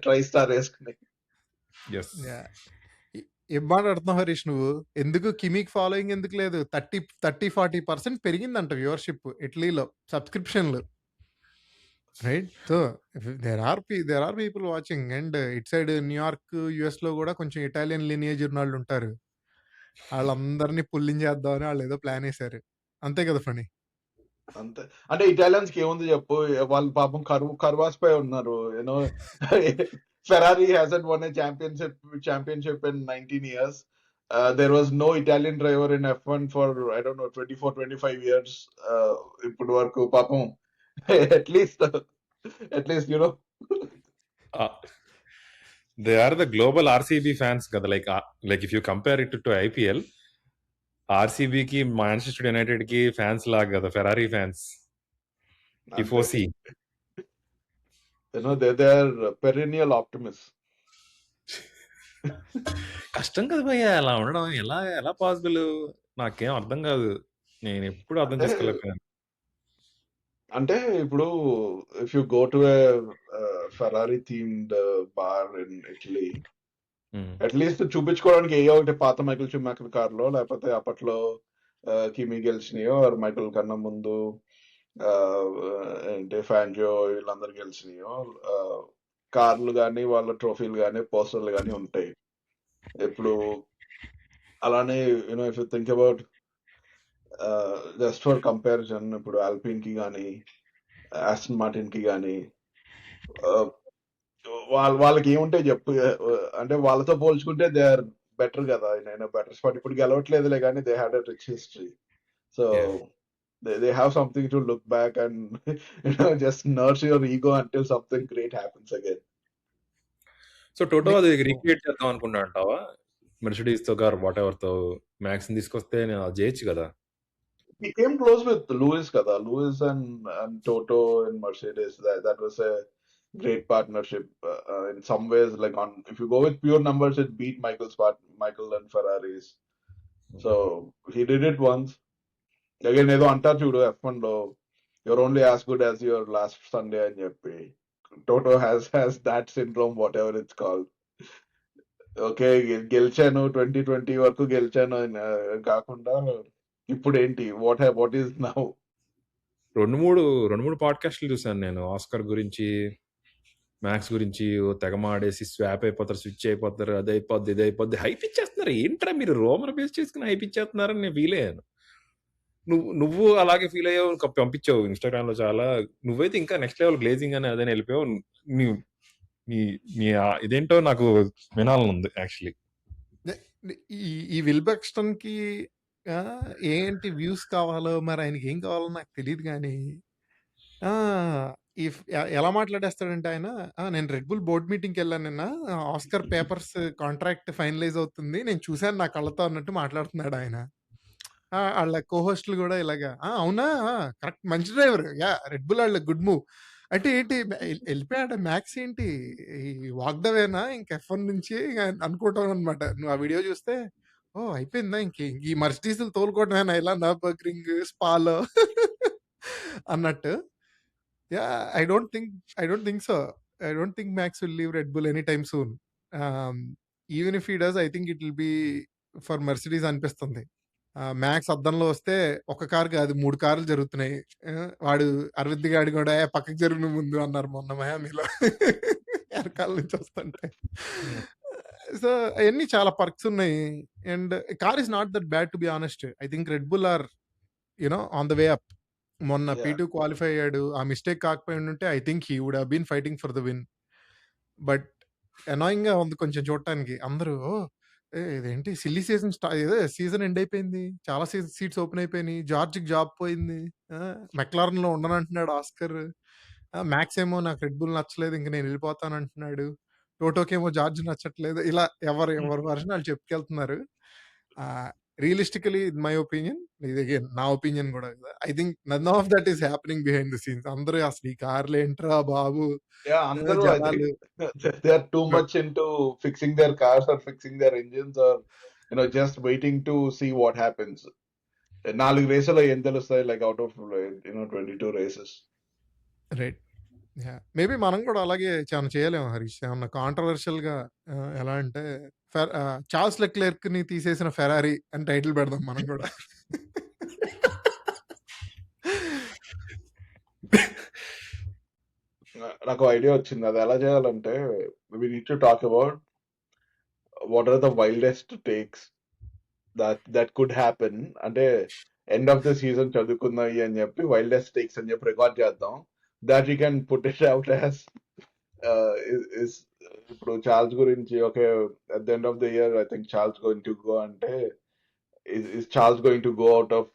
ట్రై స్టార్ వేసుకుని. ఏం మాట్లాడుతున్నావు హరీష్ నువ్వు? ఎందుకు కిమీకి ఫాలోయింగ్ ఎందుకు లేదు? 30-40% పెరిగిందంట వ్యూవర్షిప్ ఇటలీలో, సబ్స్క్రిప్షన్లు, right? So there are people watching. And it side New York, US లో కూడా కొంచెం ఇటాలియన్ లినియేజ్ ఉన్న వాళ్ళు ఉంటారు. వాళ్ళందరినీ పుల్లింగ్ చేద్దామని వాళ్ళు ఏదో ప్లాన్ వేశారు, అంతే కదా ఫనీ? అంతే. అంటే ఇటాలియన్స్ కి ఏముంది చెప్పు, వాళ్ళు పాపం కర్వాస్ పై ఉన్నారు. You know Ferrari hasn't won a championship in 19 years. There was no Italian driver in F1 for I don't know 24-25 years. ఇప్పుడు వరకు పాపం at least you know. They are the global RCB fans కదా. Like if you compare it to IPL, RCB కి Manchester United కి fans లాగా కదా Ferrari fans. Tifosi. You know, they are perennial optimists. కష్టం కదా భయ్యా అలా ఉండడం. ఎలా పాసిబుల్ నాకేం అర్థం కాదు. నేను ఎప్పుడు అర్థం చేసుకోలేకపోయాను. అంటే ఇప్పుడు if you go to a Ferrari themed bar in Italy, at least చూపించుకోవడానికి ఏ ఒకటి పాత మైకిల్ షూమాకర్ కార్లో, లేకపోతే అప్పట్లో కిమీ గెలిచినాయో, మైకిల్ కన్నా ముందు ఏంటి ఫ్యాంజియో వీళ్ళందరూ గెలిచినాయో కార్లు కానీ వాళ్ళ ట్రోఫీలు కానీ పోస్టర్లు కానీ ఉంటాయి. ఇప్పుడు అలానే you know if you think about just for comparison, ఇప్పుడు ఆల్పిన్ కి కానీ ఆస్టన్ మార్టిన్ కి కానీ వాళ్ళకి ఏముంటాయి చెప్పు? అంటే వాళ్ళతో పోల్చుకుంటే దే ఆర్ బెటర్ కదా, బెటర్ స్పాట్. ఇప్పుడు గెలవట్లేదులే కానీ they had a rich history. So they have something to look back and just nurture your ego until something great happens again. So toto అది రీక్రియేట్ చేద్దాం అనుకుంటా అంటావా? మెర్సిడీస్ తో car what ever తో max తీసుకొస్తే నేను అది చేయొచ్చు కదా. He came close with Lewis kada. Lewis and Toto in Mercedes. That was a great partnership in some ways. Like if you go with pure numbers, it beat Michael and Ferraris. So he did it once. Again, ఏదో అంటారు చూడు F1 లో, you're only as good as your last Sunday అని చెప్పి. Toto has that syndrome, whatever it's called. Okay, గెలిచాను 2020 వరకు గెలిచాను కాకుండా ఇప్పుడు ఏంటి, వాట్ ఈస్ నౌ? రెండు మూడు పాడ్కాస్ట్లు చూసాను నేను. ఆస్కర్ గురించి, మ్యాక్స్ గురించి తెగ మాడేసి స్వాప్ అయిపోతారు, స్విచ్ అయిపోతారు, అది అయిపోద్ది ఇది అయిపోద్ది, హైప్ ఇచ్చేస్తున్నారు. ఏంట్రా మీరు రోమన్ బేస్ చేసుకుని హైప్ ఇచ్చేస్తున్నారని నేను ఫీల్ అయ్యాను. నువ్వు అలాగే ఫీల్ అయ్యావు, పంపించావు ఇన్స్టాగ్రామ్ లో చాలా. నువ్వైతే ఇంకా నెక్స్ట్ లెవెల్ గ్లేజింగ్ అని అదే వెళ్ళిపోయావు. ఇదేంటో నాకు వినాలని ఉంది యాక్చువల్లీ. ఈ విల్బెక్స్టన్ కి ఏంటి వ్యూస్ కావాలో మరి ఆయనకి ఏం కావాలో నాకు తెలియదు కానీ ఎలా మాట్లాడేస్తాడంటే ఆయన, నేను రెడ్ బుల్ బోర్డ్ మీటింగ్కి వెళ్ళాను నిన్న, ఆస్కర్ పేపర్స్ కాంట్రాక్ట్ ఫైనలైజ్ అవుతుంది, నేను చూశాను నా కళ్ళతో అన్నట్టు మాట్లాడుతున్నాడు ఆయన. వాళ్ళ కోహోస్ట్లు కూడా ఇలాగా అవునా కరెక్ట్, మంచి డ్రైవర్, యా రెడ్ బుల్ వాళ్ళ గుడ్ మూవ్ అంటే ఏంటి వెళ్ళిపోయాడు మ్యాక్స్, ఏంటి వాగ్దవేనా ఇంక F1 నుంచి అనుకుంటాం అనమాట. నువ్వు ఆ వీడియో చూస్తే అయిపోయిందా ఇంక ఈ మర్సిడీస్లు తోలుకోవటమేనా ఇలా నర్బర్గ్రింగ్ స్పాలో అన్నట్టు. Yeah, I don't think so. I don't think max will leave red bull any time soon. Even if he does, I think it will be for Mercedes అనిపిస్తుంది. మ్యాక్స్ అద్దంలో వస్తే ఒక కారు కాదు 3 కార్లు జరుగుతున్నాయి. వాడు అరవింద్ గాడు కూడా పక్కకి జరుగు నువ్వు ముందు అన్నారు మొన్న మయామిలో వెనకాల నుంచి వస్తుంటే. సో అవన్నీ చాలా పర్క్స్ ఉన్నాయి. And car is not that bad to be honest. I think Red Bull are on the way up. మొన్న Yeah. P2 క్వాలిఫై అయ్యాడు. ఆ మిస్టేక్ కాకపోయి ఉంటే I think he would have been fighting for the win. But annoying గా ఉంది కొంచెం చూడటానికి. అందరూ ఇదేంటి సిల్లీ సీజన్ ఏదో సీజన్ ఎండ్ అయిపోయింది, చాలా సీట్స్ ఓపెన్ అయిపోయినాయి, జార్జ్కి జాబ్ పోయింది, మెక్లారన్ లో ఉండనంటున్నాడు ఆస్కర్, మ్యాక్స్ ఏమో నాకు రెడ్ బుల్ నచ్చలేదు ఇంక నేను వెళ్ళిపోతాను అంటున్నాడు, టోటోకేమో జార్జ్ నచ్చట్లేదు. ఇలా ఎవరు వర్షన్ వాళ్ళు చెప్పుకెళ్తున్నారు. రియలిస్టికలీ ఇన్ మై ఒపీనియన్, ఇది again నా ఒపీనియన్ కూడా, I think none of that is happening behind the scenes. అందరూ అసలు ఈ కార్లు ఏంట్రా బాబు, Yeah, అందరూ I think జనాలు they are too much into fixing their cars or fixing their engines or just waiting to see what happens. 4 రేసులో ఏం తెలుస్తాయి, like out of 22 races. Right. Maybe మనం కూడా అలాగే చాలా చేయలేము హరీష్. ఏమన్నా కాంట్రవర్షియల్ గా ఎలా అంటే చార్ల్స్ లెక్లెర్క్ ని తీసేసిన ఫెరారీ అని టైటిల్ పెడదాం మనం కూడా. నాకు ఐడియా వచ్చింది, అది ఎలా చేయాలంటే we need to talk about what are the wildest takes that could happen. అంటే ఎండ్ ఆఫ్ ద సీజన్ చదువుకున్నాయి అని చెప్పి వైల్డెస్ట్ టేక్స్ అని చెప్పి రికార్డ్ చేద్దాం. That you can put it out as ఇప్పుడు చార్ల్స్ గురించి okay at the end of the year I think Charles going to go అంటే is Charles going to go out of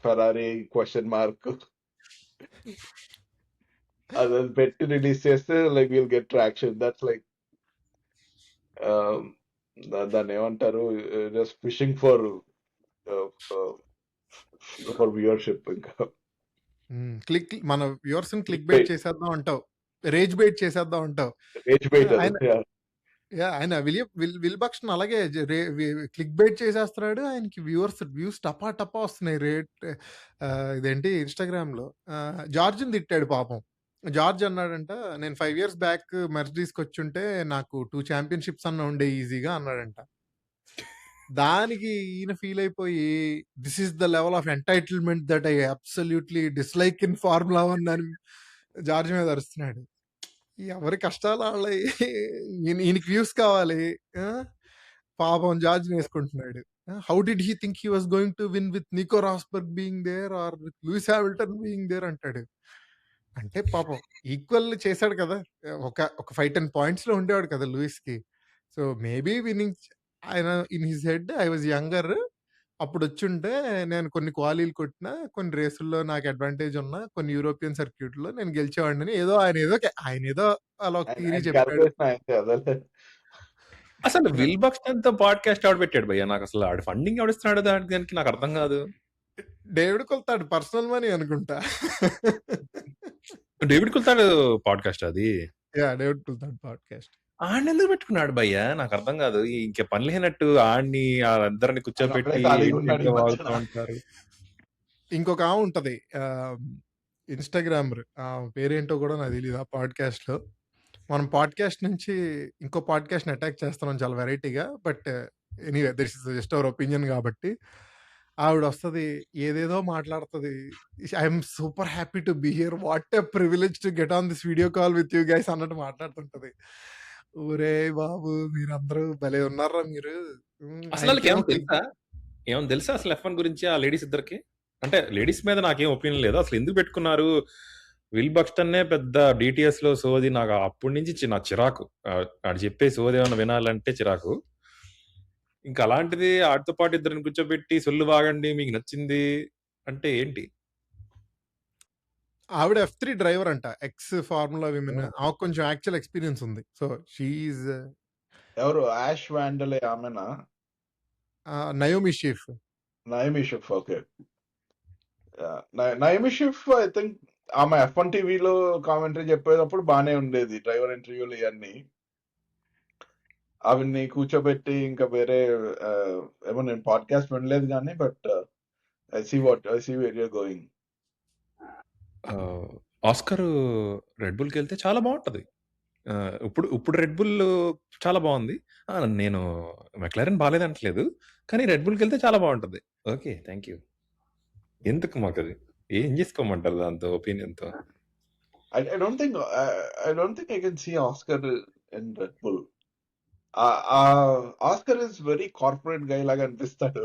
Ferrari question mark. అది పెట్టి release చేస్తే like will get traction. That's like దాన్ని ఏమంటారు, just fishing for viewership. ఇంకా click మన viewers click bait చేసేద్దాం అంటావు, రేజ్ బైట్ చేసేద్దాం అంటావు. రేజ్ బైట్ ఆయన విల్ బక్షన్ అలాగే క్లిక్ బైట్ చేసేస్తున్నాడు. ఆయనకి వ్యూస్ టపా టపా వస్తున్నాయి. ఇదేంటి ఇన్స్టాగ్రామ్ లో జార్జ్ని తిట్టాడు పాపం. జార్జ్ అన్నాడంట, నేను 5 years బ్యాక్ మెర్సిడీస్కి వచ్చి ఉంటే నాకు 2 championships అన్న ఉండే ఈజీగా అన్నాడంట. దానికి ఈయన ఫీల్ అయిపోయి this is the level of entitlement that I absolutely dislike in formula 1 అని జార్జ్ మీద అరుస్తున్నాడు. ఎవరి కష్టాలు వాళ్ళ, ఈయనకి వ్యూస్ కావాలి, పాపం జార్జ్ వేసుకుంటున్నాడు. How did he think he was going to win with Nico Rosberg being there or with Lewis Hamilton being there అంటాడు. అంటే పాపం ఈక్వల్ చేశాడు కదా, ఒక 5-10 points లో ఉండేవాడు కదా లూయిస్ కి. సో మేబీ విన్నింగ్ ఆయన in his head I was younger, అప్పుడు వచ్చుంటే నేను కొన్ని క్వాలీలు కొట్టినా, కొన్ని రేసుల్లో నాకు అడ్వాంటేజ్ ఉన్నా, కొన్ని యూరోపియన్ సర్క్యూట్ లో నేను గెలిచేవాడిని, ఆయన ఏదో అలా ఒక థియరీ చెప్పాడు. అసలు విల్ బక్స్టన్ తో పాడ్కాస్ట్ ఎవడు పెట్టాడు భయ్యా? నాకు అసలు ఆడు ఫండింగ్ ఎవడిస్తున్నాడు దానికి నాకు అర్థం కాదు. డేవిడ్ కొల్తాడు పర్సనల్ మనీ అనుకుంటా. డేవిడ్ కుల్తాడు పాడ్కాస్ట్ అది. David Coulthard podcast. ఆడిని ఎందుకు పెట్టుకున్నాడు భయ్యా? నాకు అర్థం కాదు. ఇంకే పని లేనట్టు ఆడిని అందరిని కూర్చోబెట్టి ఉంటారు. ఇంకొక ఆమె ఉంటది ఇన్స్టాగ్రామర్, పేరేంటో కూడా నాకు తెలియదు. ఆ పాడ్కాస్ట్ లో మనం పాడ్కాస్ట్ నుంచి ఇంకో పాడ్కాస్ట్ ని అటాక్ చేస్తున్నాం చాలా వెరైటీగా. But anyway this is just our opinion కాబట్టి ఆవిడ వస్తుంది, ఏదేదో మాట్లాడుతుంది. I'm super happy to be here, what a privilege to get on this video call with you guys అన్నట్టు మాట్లాడుతుంటది. ఊరే బాబు మీరందరూ భలే ఉన్నారా మీరు. అసలు ఏమో తెలుసా అసలు F1 గురించి ఆ లేడీస్ ఇద్దరికి? అంటే లేడీస్ మీద నాకేం ఒపీనియన్ లేదు. అసలు ఎందుకు పెట్టుకున్నారు? విల్ బక్స్టన్నే పెద్ద DTS లో సోది. నాకు అప్పటి నుంచి నా చిరాకు, ఆడు చెప్పే సోది ఏమన్నా వినాలంటే చిరాకు. ఇంకా అలాంటిది ఆడితో పాటు ఇద్దరిని కూర్చోబెట్టి సొల్లు వాగండి మీకు నచ్చింది అంటే ఏంటి? ఆవిడ F3 డ్రైవర్ అంట, ఎక్స్ ఫార్ములా విమెన్. ఆమెకు కొంచెం యాక్చువల్ ఎక్స్పీరియన్స్ ఉంది. సో షీఈస్ ఎవరు యాష్ వాండలే ఆమెనా? Naomi Schiff. Okay. Naomi Schiff I think ఆమె F1 టీవీలో కామెంటరీ చెప్పేటప్పుడు బానే ఉండేది, డ్రైవర్ ఇంటర్వ్యూలు ఇవన్నీ. అవి కూర్చోబెట్టి ఇంకా వేరే ఏమో నేను పాడ్కాస్ట్ వినలేదు కానీ, but I see where you're going. Oscar Red బుల్కి వెళ్తే చాలా బాగుంటది. ఇప్పుడు రెడ్ బుల్ చాలా బాగుంది. నేను మెక్లారెన్ బాలేదంటలేదు. కానీ రెడ్ బుల్‌కెళ్తే చాలా బాగుంటది. ఓకే. Thank you. ఎందుకు మాకది? ఏం చేసుకోమంటారు దాంతో ఒపీనియన్‌తో? I don't think I can see Oscar in Red Bull. Oscar is very corporate guy లాగా అనిపిస్తాడు.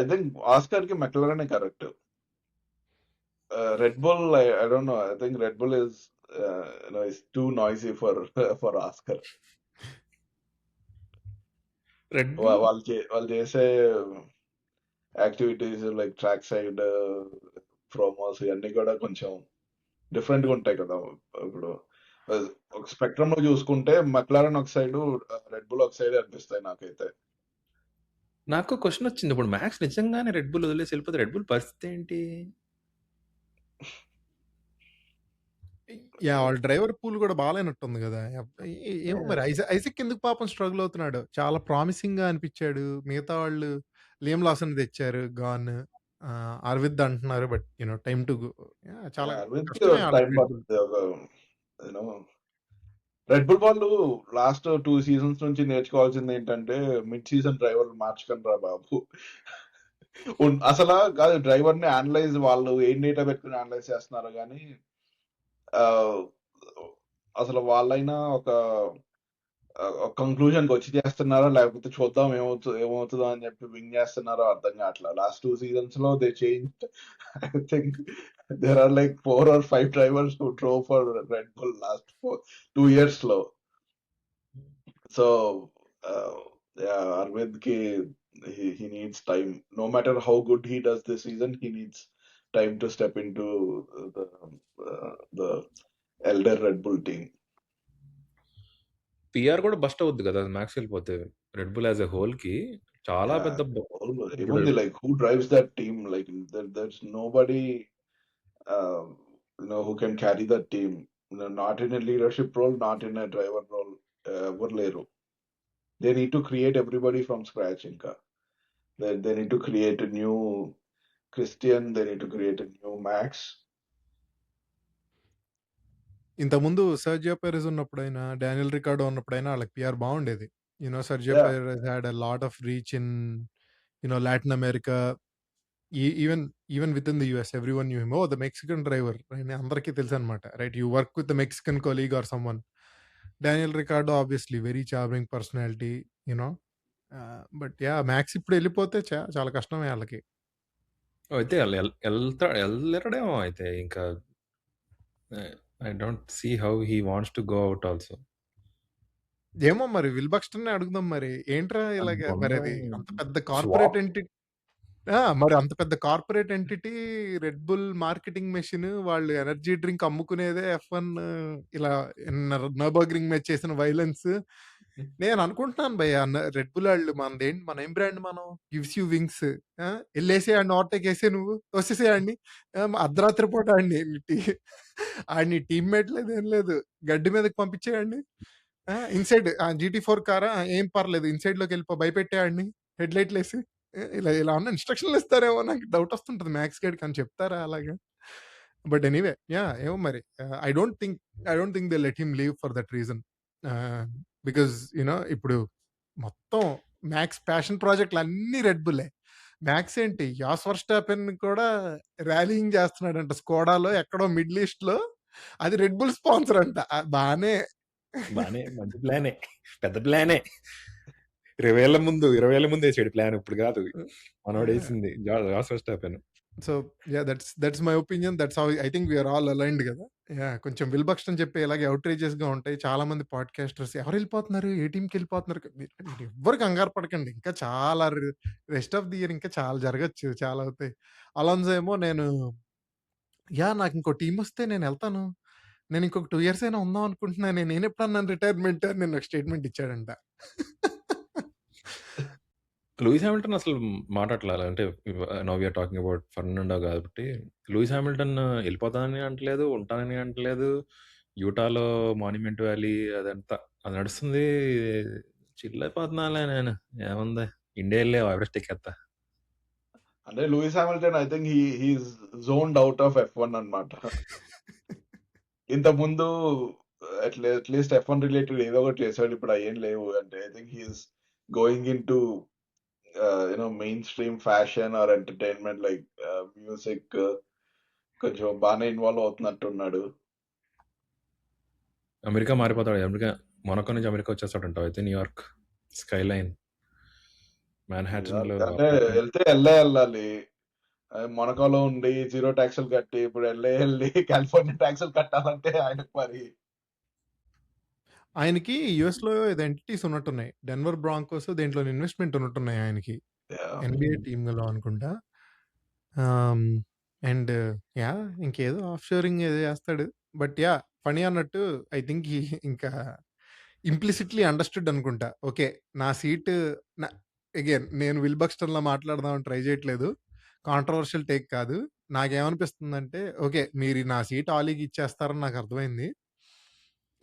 I think Oscar కి McLaren correct. Red Bull, I don't know. I think Red Bull is is too noisy for Oscar. Red Bull వాళ్ళు చేసే activities like track side promos ఇవన్నీ కూడా కొంచెం different గా ఉంటాయి కదా. ఇప్పుడు ఒక స్పెక్ట్రమ్ లో చూసుకుంటే మక్లారెన్ ఒక సైడ్, రెడ్ బుల్ ఒక సైడ్ అనిపిస్తాయి నాకైతే. నాకు క్వశ్చన్ వచ్చింది. ఇప్పుడు మ్యాక్స్ నిజంగానే రెడ్ బుల్ వదిలేసి వెళ్ళిపోతే రెడ్ బుల్ పరిస్థితి ఏంటి? యా వాళ్ళ డ్రైవర్ పూల్ కూడా బాగాలేనట్టుంది కదా. ఏమో మరి ఐజక్ ఎందుకు పాపం స్ట్రగుల్ అవుతున్నాడు. చాలా ప్రామిసింగ్ గా అనిపించాడు. మిగతా వాళ్ళు లియం లాసన్ తెచ్చారు గాన్, అరవింద్ అంటున్నారు. బట్ టైమ్ టు చాలా కష్టమే టైం వాళ్ళకి. పడుతుంది. రెడ్ బుల్ వాళ్ళు లాస్ట్ 2 సీజన్స్ నుంచి నేర్చుకోవాల్సింది ఏంటంటే మిడ్ సీజన్ డ్రైవర్ మార్చకండి రా బాబు. అసలు కాదు, డ్రైవర్ ని అనలైజ్, వాళ్ళు ఏం డేటా పెట్టుకుని అనలైజ్ చేస్తున్నారు కానీ అసలు వాళ్ళైనా ఒక కంక్లూజన్ వచ్చి చేస్తున్నారా లేకపోతే చూద్దాం ఏమవుతుందో అని చెప్పి విన్ చేస్తున్నారో అర్థం కావట్లా. లాస్ట్ 2 సీజన్స్ లో they change. I think there are like 4 or 5 drivers who drove for Red Bull last 2 years లో. సో అరవింద్ కి he needs time. No matter how good he does this season, he needs time to step into the elder Red Bull team. PR కూడా bust అవుద్ది కదా max వెళ్ళిపోతే. Red bull as a whole కి చాలా పెద్ద ఏముంది, like who drives that team? Like there's nobody who can carry that team. Not in a leadership role, not in a driver role. ఎవరు లేరు. They need to create everybody from scratch. Inka they need to create a new Christian, they need to create a new Max. ఇంతకుముందు Sergio Perez ఉన్నప్పుడైనా, Daniel Ricciardo ఉన్నప్పుడైనా వాళ్ళకి PR బాగుండేది. Sergio Yeah. Perez had a lot of reach in Latin America, even with in the US. Everyone knew him. The Mexican driver అందరికీ తెలుసు అనమాట. Right, you work with the Mexican colleague or someone. Daniel Ricciardo obviously very charming personality. But Max ఇప్పుడు వెళ్ళిపోతే చాలా కష్టమే వాళ్ళకి. అయితే వెళ్ళడేమో అయితే ఇంకా. I don't see how he wants to go out also. ఏమో మరి విల్ బక్స్టన్ అడుగుదాం. మరి ఏంట్రా ఇలాగ? మరి అది అంత పెద్ద కార్పొరేట్ ఎంటిటీ, మరి అంత పెద్ద corporate entity, red bull marketing machine, వాళ్ళు ఎనర్జీ డ్రింక్ అమ్ముకునేదే F1 ఇలా నర్బర్గ్రింగ్ మ్యాచ్ చేసిన వైలెన్స్. నేను అనుకుంటున్నాను భయ్య, రెడ్ బుల్ వాళ్ళు మన ఏం బ్రాండ్, మనం గివ్స్ యూ వింగ్స్. వెళ్ళేసి ఆడిని ఓవర్టేక్ వేసే, నువ్వు వచ్చేసే ఆడిని అర్ధరాత్రి పూట ఆడిని టీమ్మేట్ లేదు, ఏం లేదు, గడ్డి మీదకి పంపించేయండి. ఇన్సైడ్ GT4 కారా, ఏం పర్లేదు, ఇన్సైడ్ లోకి వెళ్ళిపో, భయపెట్టే ఆడిని హెడ్ లైట్లు వేసి. ఇలా ఉన్న ఇన్స్ట్రక్షన్లు ఇస్తారేమో, నాకు డౌట్ వస్తుంటది మ్యాక్స్ గైడ్ కానీ చెప్తారా అలాగా. బట్ ఎనీవే, ఏమో మరి. I don't think they let him leave for that reason. Because ఇప్పుడు మొత్తం మ్యాక్స్ ప్యాషన్ ప్రాజెక్టులు అన్ని రెడ్ బుల్లే. మ్యాక్స్ ఏంటి, యాస్ వర్స్టాపెన్ కూడా ర్యాలీయింగ్ చేస్తున్నాడంట స్కోడాలో, ఎక్కడో మిడిల్ ఈస్ట్ లో. అది రెడ్ బుల్ స్పాన్సర్ అంట. బానే మంచి ప్లానే, పెద్ద ప్లానే. 20 ఏళ్ల ముందు వేసాడు ప్లాన్, ఇప్పుడు కాదు మనోడు వేసింది Jos Verstappen. So that's my opinion. That's how I think we're all aligned కదా. కొంచెం విల్ బక్స్టన్ చెప్పి ఇలాగే అవుట్రేజెస్ గా ఉంటాయి. చాలా మంది పాడ్కాస్టర్స్ ఎవరు వెళ్ళిపోతున్నారు, ఏ టీంకి వెళ్ళిపోతున్నారు, ఎవ్వరు కంగారు పడకండి. ఇంకా చాలా రెస్ట్ ఆఫ్ ది ఇయర్ ఇంకా చాలా జరగచ్చు, చాలా అవుతాయి. అలోన్సో ఏమో నాకు ఇంకో టీం వస్తే నేను వెళ్తాను, నేను ఇంకొక 2 years అయినా ఉందాం అనుకుంటున్నాను, నేను ఎప్పుడు అన్నాను రిటైర్మెంట్ అని నేను ఒక స్టేట్మెంట్ ఇచ్చాడంట. లూయిస్ హామిల్టన్ అసలు మాట్లాడలేదు. అంటే now we're talking about Fernando కాబట్టి, లూయిస్ హామిల్టన్ వెళ్ళిపోతానని అంటలేదు, ఉంటానని అంటలేదు. యూటాలో మాన్యుమెంట్ వ్యాలీ అదంతా అది నడుస్తుంది. చిల్ అయిపోతున్నాలే నేను, ఏముంది ఇండియా వెళ్ళే ఎవరెస్ట్ ఎక్కేస్తా. అంటే Lewis Hamilton I think he's zoned out of F1 అన్నమాట. ఇంతకుముందు అట్లీస్ట్ F1 రిలేటెడ్ ఏదో ఒకటి చేశాడు. ఇప్పుడు అయ్యేం లేవు. అంటే I think he's going into mainstream fashion or entertainment like music కొంచెం బాగానే ఇన్వాల్వ్ అవుతున్నట్టున్నాడు. అమెరికా మారిపోతాడు. మొనాకో నుంచి అమెరికా వచ్చేస్తాడంటావు అయితే న్యూయార్క్ స్కైలైన్ మ్యాన్హాటన్లో అంటే వెళ్తే వెళ్ళాలి. మొనకోలో ఉండి 0 ట్యాక్సులు కట్టి ఇప్పుడు వెళ్ళి కాలిఫోర్నియా ట్యాక్సులు కట్టాలంటే ఆయనకు మరి ఆయనకి యుఎస్లో ఏదో ఎంటిటీస్ ఉన్నట్టున్నాయి. డెన్వర్ బ్రాంకోస్ దేంట్లో ఇన్వెస్ట్మెంట్ ఉన్నట్టున్నాయి ఆయనకి, ఎన్బిఏ టీంలో అనుకుంటా. అండ్ యా ఇంకేదో ఆఫ్ షోరింగ్ ఏదో చేస్తాడు. బట్ యా ఫనీ అన్నట్టు ఐ థింక్ ఇంకా ఇంప్లిసిట్లీ అండర్స్టూడ్ అనుకుంటా. ఓకే, నా సీట్ అగైన్ నేను విల్ బక్స్టన్లో మాట్లాడదామని ట్రై చేయట్లేదు, కాంట్రవర్షియల్ టేక్ కాదు. నాకేమనిపిస్తుందంటే ఓకే మీరు నా సీట్ ఆలీకి ఇచ్చేస్తారని నాకు అర్థమైంది,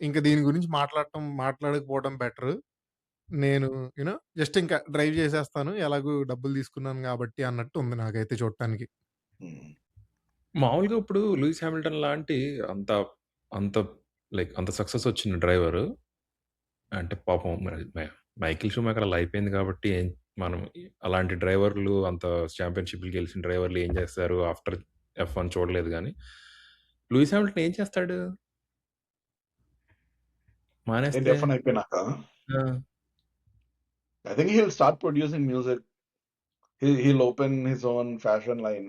ఇంకా దీని గురించి మాట్లాడకపోవడం బెటర్. నేను జస్ట్ ఇంకా డ్రైవ్ చేసేస్తాను, ఎలాగూ డబ్బులు తీసుకున్నాను కాబట్టి అన్నట్టు ఉంది నాకైతే చూడటానికి. మామూలుగా ఇప్పుడు లూయిస్ హ్యామిల్టన్ లాంటి అంత అంత అంత సక్సెస్ వచ్చిన డ్రైవర్ అంటే పాపం మైకిల్ షూమేకర్ అలా అయిపోయింది కాబట్టి మనం అలాంటి డ్రైవర్లు అంత ఛాంపియన్షిప్లు గెలిచిన డ్రైవర్లు ఏం చేస్తారు ఆఫ్టర్ F1 చూడలేదు. కానీ లూయిస్ హ్యామిల్టన్ ఏం చేస్తాడు మానేస్తే? F1 అయిపోయినాక I think he'll start producing music. He'll open his own fashion line.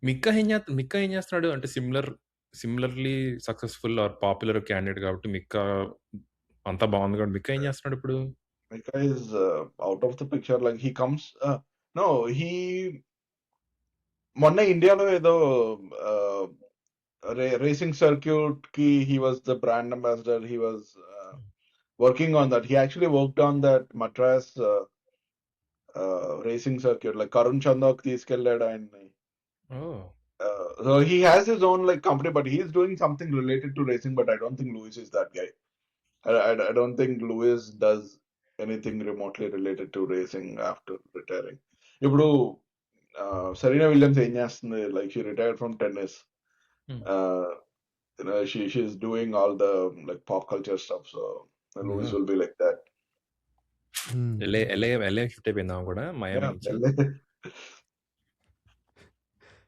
Mikka ఏం చేస్తున్నాడు అంటే similarly successful or popular candidate కాబట్టి మిక్కా అంతా బాగుంది కాబట్టి మిక్కా ఏం చేస్తున్నాడు ఇప్పుడు? Mika is out of the picture. Like he comes. No, he. మొన్న ఇండియాలో ఏదో రేసింగ్ సర్క్యూట్ కి he was the brand ambassador. He was working on that. He actually worked on that Madras racing circuit. Like Karun Chandok తీసుకెళ్ళాడు ఆయన్ని. So he has his own like company, but he's doing something related to racing. But I don't think Lewis is that guy. I don't think Lewis does anything remotely related to racing after retiring. ఇప్పుడు Serena Williams ఏం చేస్తుంది? Like she retired from tennis. She's doing all the like pop culture stuff. So Lewis will be like that. LA shift అయిపోయిందా కూడా మయామి నుంచి?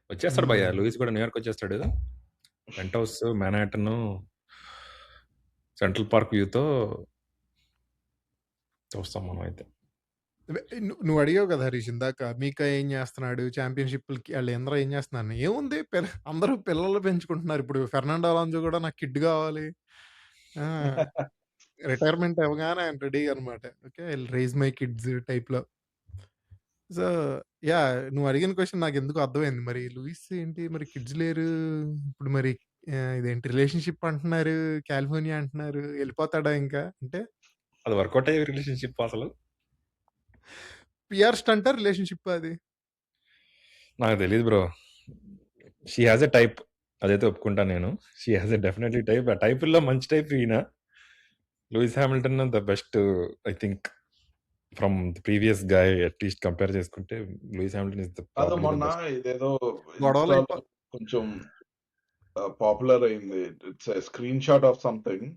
వచ్చేస్తాడు భయ్య Louis కూడా New York వచ్చేస్తాడు. Penthouse Manhattan Central Park వ్యూతో చూస్తాం మనం అయితే. నువ్వు అడిగావు కదా హరీష్ ఇందాక, మీకా ఏం చేస్తున్నాడు ఛాంపియన్షిప్లకి, వాళ్ళు ఎందరో ఏం చేస్తున్నారు. ఏముంది, అందరూ పిల్లలు పెంచుకుంటున్నారు. ఇప్పుడు ఫెర్నాండో అలోన్సో కూడా నాకు కిడ్ కావాలి, రిటైర్మెంట్ అవ్వగానే ఆయన రెడీ అనమాట. ఓకే రైజ్ మై కిడ్స్ టైప్లో. సో యా నువ్వు అడిగిన క్వశ్చన్ నాకు ఎందుకు అర్థమైంది. మరి లూయిస్ ఏంటి మరి కిడ్స్ లేరు ఇప్పుడు, మరి ఇదేంటి రిలేషన్షిప్ అంటున్నారు, కాలిఫోర్నియా అంటున్నారు, వెళ్ళిపోతాడా ఇంకా? అంటే అది వర్కౌట్ అయ్యే రిలేషన్షిప్ అసలు పిఆర్ స్టంట్ రిలేషన్షిప్ అది నాకు తెలియదు bro. She has a type, అదైతే ఒప్పుకుంటాను నేను. She has a definitely type. ఆ టైపుల్లో మంచి టైప్ ఈయన. Louis Hamilton the best I think from the previous guy, at least compare చేసుకుంటే లూయిస్ హ్యామిల్టన్ ఇస్ ద అది మొన్న ఇదేదో కొంచెం పాపులర్ అయింది. It's screen shot of something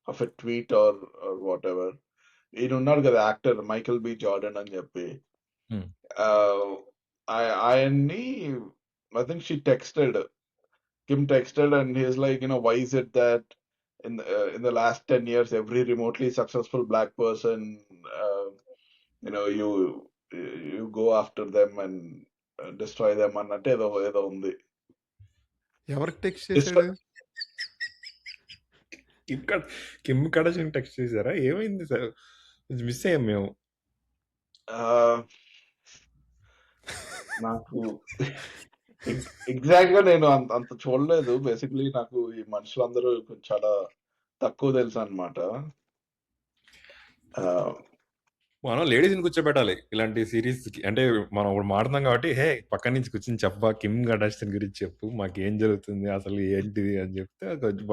of a tweet or what ever. ఈయన ఉన్నాడు కదా యాక్టర్ మైకేల్ బి జార్డన్ అని చెప్పి, ఆయన్ని I think she texted, Kim texted and he's like why is it that in the last 10 years every remotely successful black person you go after them and destroy them అన్నట్టు ఏదో ఉంది. ఎవరికి text చేశాడు? Kim Kardashian text చేశారా? ఏమైంది sir? Miss అయ్యాం మేము. నాకు ఎగ్జాక్ట్ గా నేను అంత చూడలేదు. బేసిక్లీ నాకు ఈ మనుషులందరూ చాలా తక్కువ తెలుసు అనమాట. మనం లేడీస్ని కూర్చోబెట్టాలి ఇలాంటి సిరీస్ కి. అంటే మనం ఇప్పుడు మాట్లాడుతాం కాబట్టి హే పక్క నుంచి కూర్చొని చెప్పా కిమ్ కర్దాషియన్ గురించి చెప్పు, మాకు ఏం జరుగుతుంది అసలు ఏంటిది అని చెప్తే కొంచెం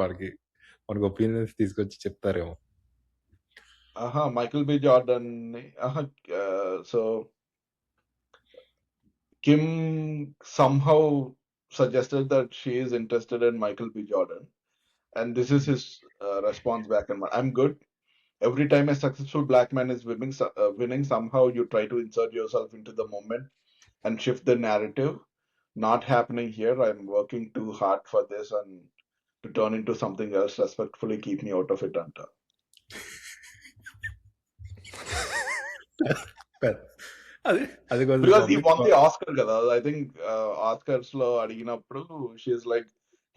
మనకు ఒపీనియన్స్ తీసుకొచ్చి చెప్తారేమో. Michael B Jordan so Kim somehow suggested that she is interested in Michael B. Jordan, and this is his response back. And I'm good. Every time a successful black man is winning, somehow you try to insert yourself into the moment and shift the narrative. Not happening here. I'm working too hard for this and to turn into something else. Respectfully, keep me out of it. Anta. అది అది కొంచెం Because he won the పంపించుకో. Oscar, kada. I think Oscars lo adiginappudu she's like,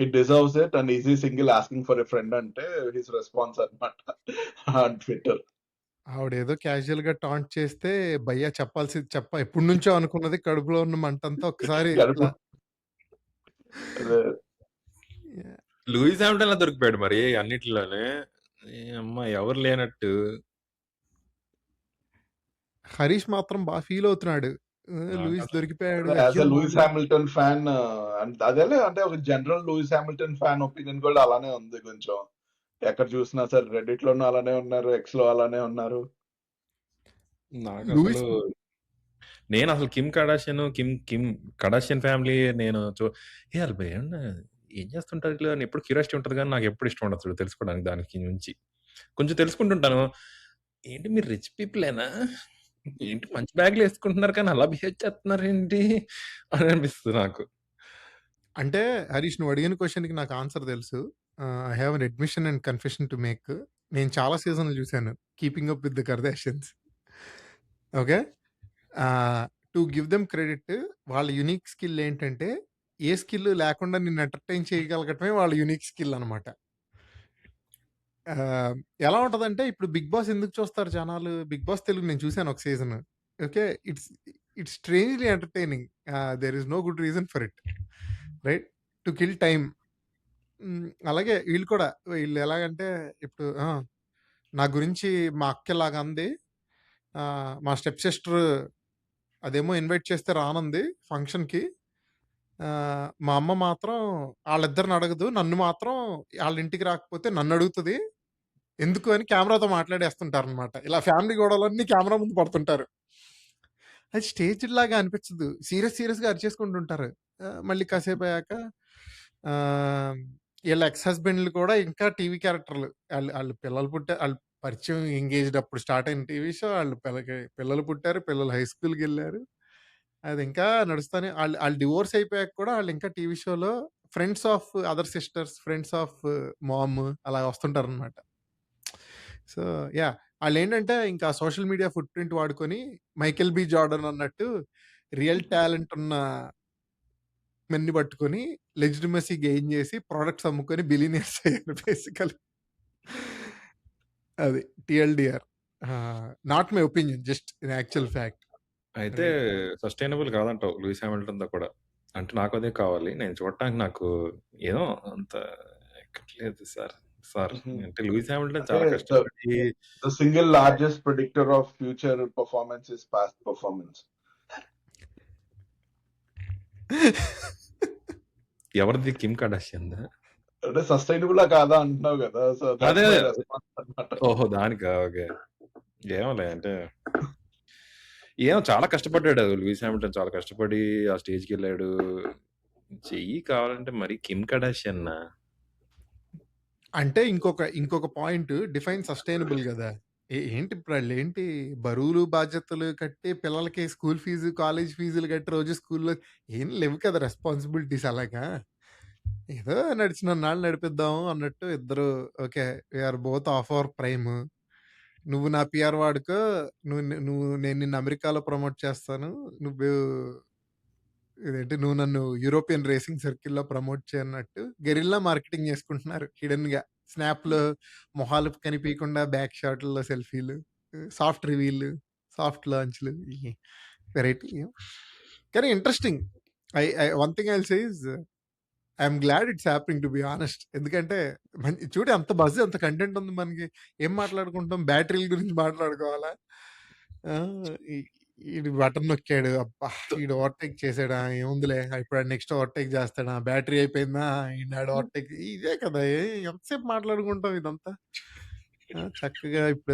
he deserves it, and is he single asking for a friend ante his response anamata on Twitter. ఆవిడేదో casual గా taunt చేస్తే భయ్యా ఎప్పటి నుంచో అనుకున్నది కడుపులో ఉన్న మంటంతా ఒకసారి కడుపు ఇట్లా అదే. Yeah. లూయిస్ హామిల్టన్ లా దొరికిపోయాడు మరి అన్నిటిలోనే. అమ్మ ఎవరు లేనట్టు. హరీష్ మాత్రం బాగా ఫీల్ అవుతున్నాడు. లూయిస్ దొరికిపోయాడు. యాజ్ అయ్యో అ లూయిస్ హ్యామిల్టన్ ఫ్యాన్ అదేలే, అంటే ఒక general Louis Hamilton fan opinion కూడా అలానే ఉంది కొంచెం. ఎక్కడ చూసినా సరే రెడిట్ లోనూ అలానే ఉన్నారు, ఎక్స్ లో అలానే ఉన్నారు. నాకు లూయిస్ అసలు నేను అసలు కిమ్ కడాషియన్ ఫ్యామిలీ నేను వాళ్ళు ఏం చేస్తుంటారు ఇట్లా అని ఎప్పుడు క్యూరియాసిటీ ఉంటుంది, కానీ నాకు ఎప్పుడు ఇష్టం ఉండదు తెలుసుకోవడానికి దానికి నుంచి. కొంచెం తెలుసుకుంటుంటాను, ఏంటి మీరు రిచ్ పీపులేనా, ఏంటి మంచి బ్యాగ్లు వేసుకుంటున్నారు కానీ అలా బిహేవ్ చేస్తున్నారు ఏంటి అని అనిపిస్తుంది నాకు. అంటే హరీష్, నువ్వు అడిగిన క్వశ్చన్కి నాకు ఆన్సర్ తెలుసు. I have an admission and confession to make. నేను చాలా సీజన్లు చూశాను keeping up with the Kardashians. Okay, to give them credit, వాళ్ళ యునిక్ స్కిల్ ఏంటంటే ఏ స్కిల్ లేకుండా నిన్ను ఎంటర్టైన్ చేయగలగటమే వాళ్ళ యునిక్ స్కిల్ అనమాట. ఎలా ఉంటుందంటే, ఇప్పుడు బిగ్ బాస్ ఎందుకు చూస్తారు జనాలు? బిగ్ బాస్ తెలుగు నేను చూశాను ఒక season. Okay, it's strangely entertaining. There is no good reason for it, right, to kill time. అలాగే వీళ్ళు ఎలాగంటే, ఇప్పుడు నా గురించి మా అక్క లాగా అంది, మా స్టెప్ సిస్టర్ అదేమో ఇన్వైట్ చేస్తే రానుంది ఫంక్షన్కి. మా అమ్మ మాత్రం వాళ్ళిద్దరిని అడగదు, నన్ను మాత్రం వాళ్ళ ఇంటికి రాకపోతే నన్ను అడుగుతుంది ఎందుకు అని కెమెరాతో మాట్లాడేస్తుంటారు అనమాట. ఇలా ఫ్యామిలీ గొడవలన్నీ కెమెరా ముందు పడుతుంటారు. అది స్టేజ్ లాగా అనిపించదు, సీరియస్గా అరిచేసుకుంటుంటారు. మళ్ళీ కాసేపు అయ్యాక వీళ్ళ ఎక్స్ హస్బెండ్లు కూడా ఇంకా టీవీ క్యారెక్టర్లు. వాళ్ళు పిల్లలు వాళ్ళు పరిచయం ఎంగేజ్డ్ అప్పుడు స్టార్ట్ అయిన టీవీ షో. వాళ్ళు పిల్లలు పుట్టారు, పిల్లలు హై స్కూల్కి వెళ్ళారు, అది ఇంకా నడుస్తానే. వాళ్ళు డివోర్స్ అయిపోయాక కూడా వాళ్ళు ఇంకా టీవీ షోలో friends of other sisters, friends of mom అలా వస్తుంటారు అనమాట. సో యా, వాళ్ళు ఏంటంటే ఇంకా సోషల్ మీడియా ఫుట్ ప్రింట్ వాడుకొని మైకెల్ బి జార్డన్ అన్నట్టు రియల్ టాలెంట్ ఉన్న మెన్ని పట్టుకొని లెజిటిమసీ గెయిన్ చేసి ప్రొడక్ట్స్ అమ్ముకొని బిలినియర్స్ అయ్యారు బేసికలీ. అది TLDR, not my opinion, just in actual fact. అయితే సస్టైనబుల్ కాదంటావు లూయిస్ హామిల్టన్ తో కూడా? అంటే నాకు అదే కావాలి, నేను చూడటానికి నాకు ఏదో అంత ఎక్కట్లేదు సార్. అంటే లూయిస్ హామిల్టన్ చాలా కష్టపడి The single largest predictor of future performance is past performance. ఎవరిది? Kim Kardashian? అంటే సస్టైనబుల్ కాదా అంటున్నావు కదా, సో అదే. అన్నమాట. ఓహో, దానికా? ఓకే, ఏమోలే. అంటే ఏమో చాలా కష్టపడ్డాడు లూయిస్ హామిల్టన్, చాలా కష్టపడి ఆ స్టేజ్కి వెళ్ళాడు. చెయ్యి కావాలంటే మరి కిమ్ కర్దాషియన్ అంటే ఇంకొక పాయింట్, డిఫైన్ సస్టైనబుల్ కదా. ఏంటి ఇప్పుడు వాళ్ళు ఏంటి బరువులు బాధ్యతలు కట్టి పిల్లలకి స్కూల్ ఫీజు, కాలేజ్ ఫీజులు కట్టి రోజు స్కూల్లో ఏం లేవు కదా రెస్పాన్సిబిలిటీస్. అలాగా ఏదో నడిచిన నాళ్ళు నడిపిద్దాం అన్నట్టు ఇద్దరు. Okay, we're both of our prime. నువ్వు నా పిఆర్ వాడుకో, నేను నిన్ను అమెరికాలో ప్రమోట్ చేస్తాను, నువ్వు నన్ను యూరోపియన్ రేసింగ్ సర్కిల్లో ప్రమోట్ చేయన్నట్టు గెరిల్లా మార్కెటింగ్ చేసుకుంటున్నారు హిడెన్ గా. స్నాప్ లో మొహాలు కనిపించకుండా బ్యాక్ షాట్లలో సెల్ఫీలు, సాఫ్ట్ రివీల్, సాఫ్ట్ లాంచ్లు, వెరైటీ. కానీ interesting. One thing I will say is I'm glad it's happening to be honest. ఎందుకంటే చూడు అంత బజ్, అంత కంటెంట్ ఉంది మనకి. ఏం మాట్లాడుకుంటాం? బ్యాటరీల గురించి మాట్లాడుకోవాలా? ఈడు బటన్ నొక్కాడు, అబ్బా ఈడు ఓవర్టేక్ చేసాడా, ఏముందిలే ఇప్పుడు నెక్స్ట్ ఓవర్టేక్ చేస్తాడా, బ్యాటరీ అయిపోయిందా, ఈనాడు ఓవర్టేక్, ఇదే కదా. ఎంతసేపు మాట్లాడుకుంటాం ఇదంతా? చక్కగా ఇప్పుడు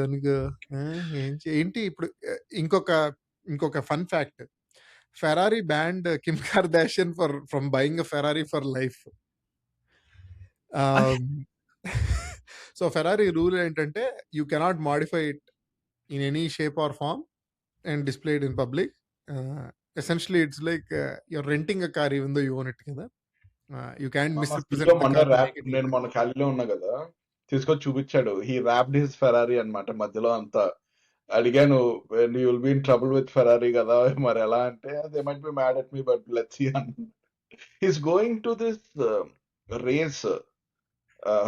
ఏంటి ఇప్పుడు ఇంకొక fun fact, Ferrari banned Kim Kardashian from buying a Ferrari for life. So Ferrari rule ఏంటంటే you cannot modify it in any shape or form and displayed in public. Essentially it's like you're renting a car even though you own it కదా. You can మా misrepresent the Monday car to wrap make it నేను look. మొన్న ఖాళీలో ఉన్నా కదా, తీసుకొచ్చి చూపించాడు. He wrapped his Ferrari అన్నమాట మధ్యలో అంతా. అడిగాను, you will be in trouble with Ferrari కదా మరి ఎలా అంటే, they might be mad at me but let's see అని. He's going to this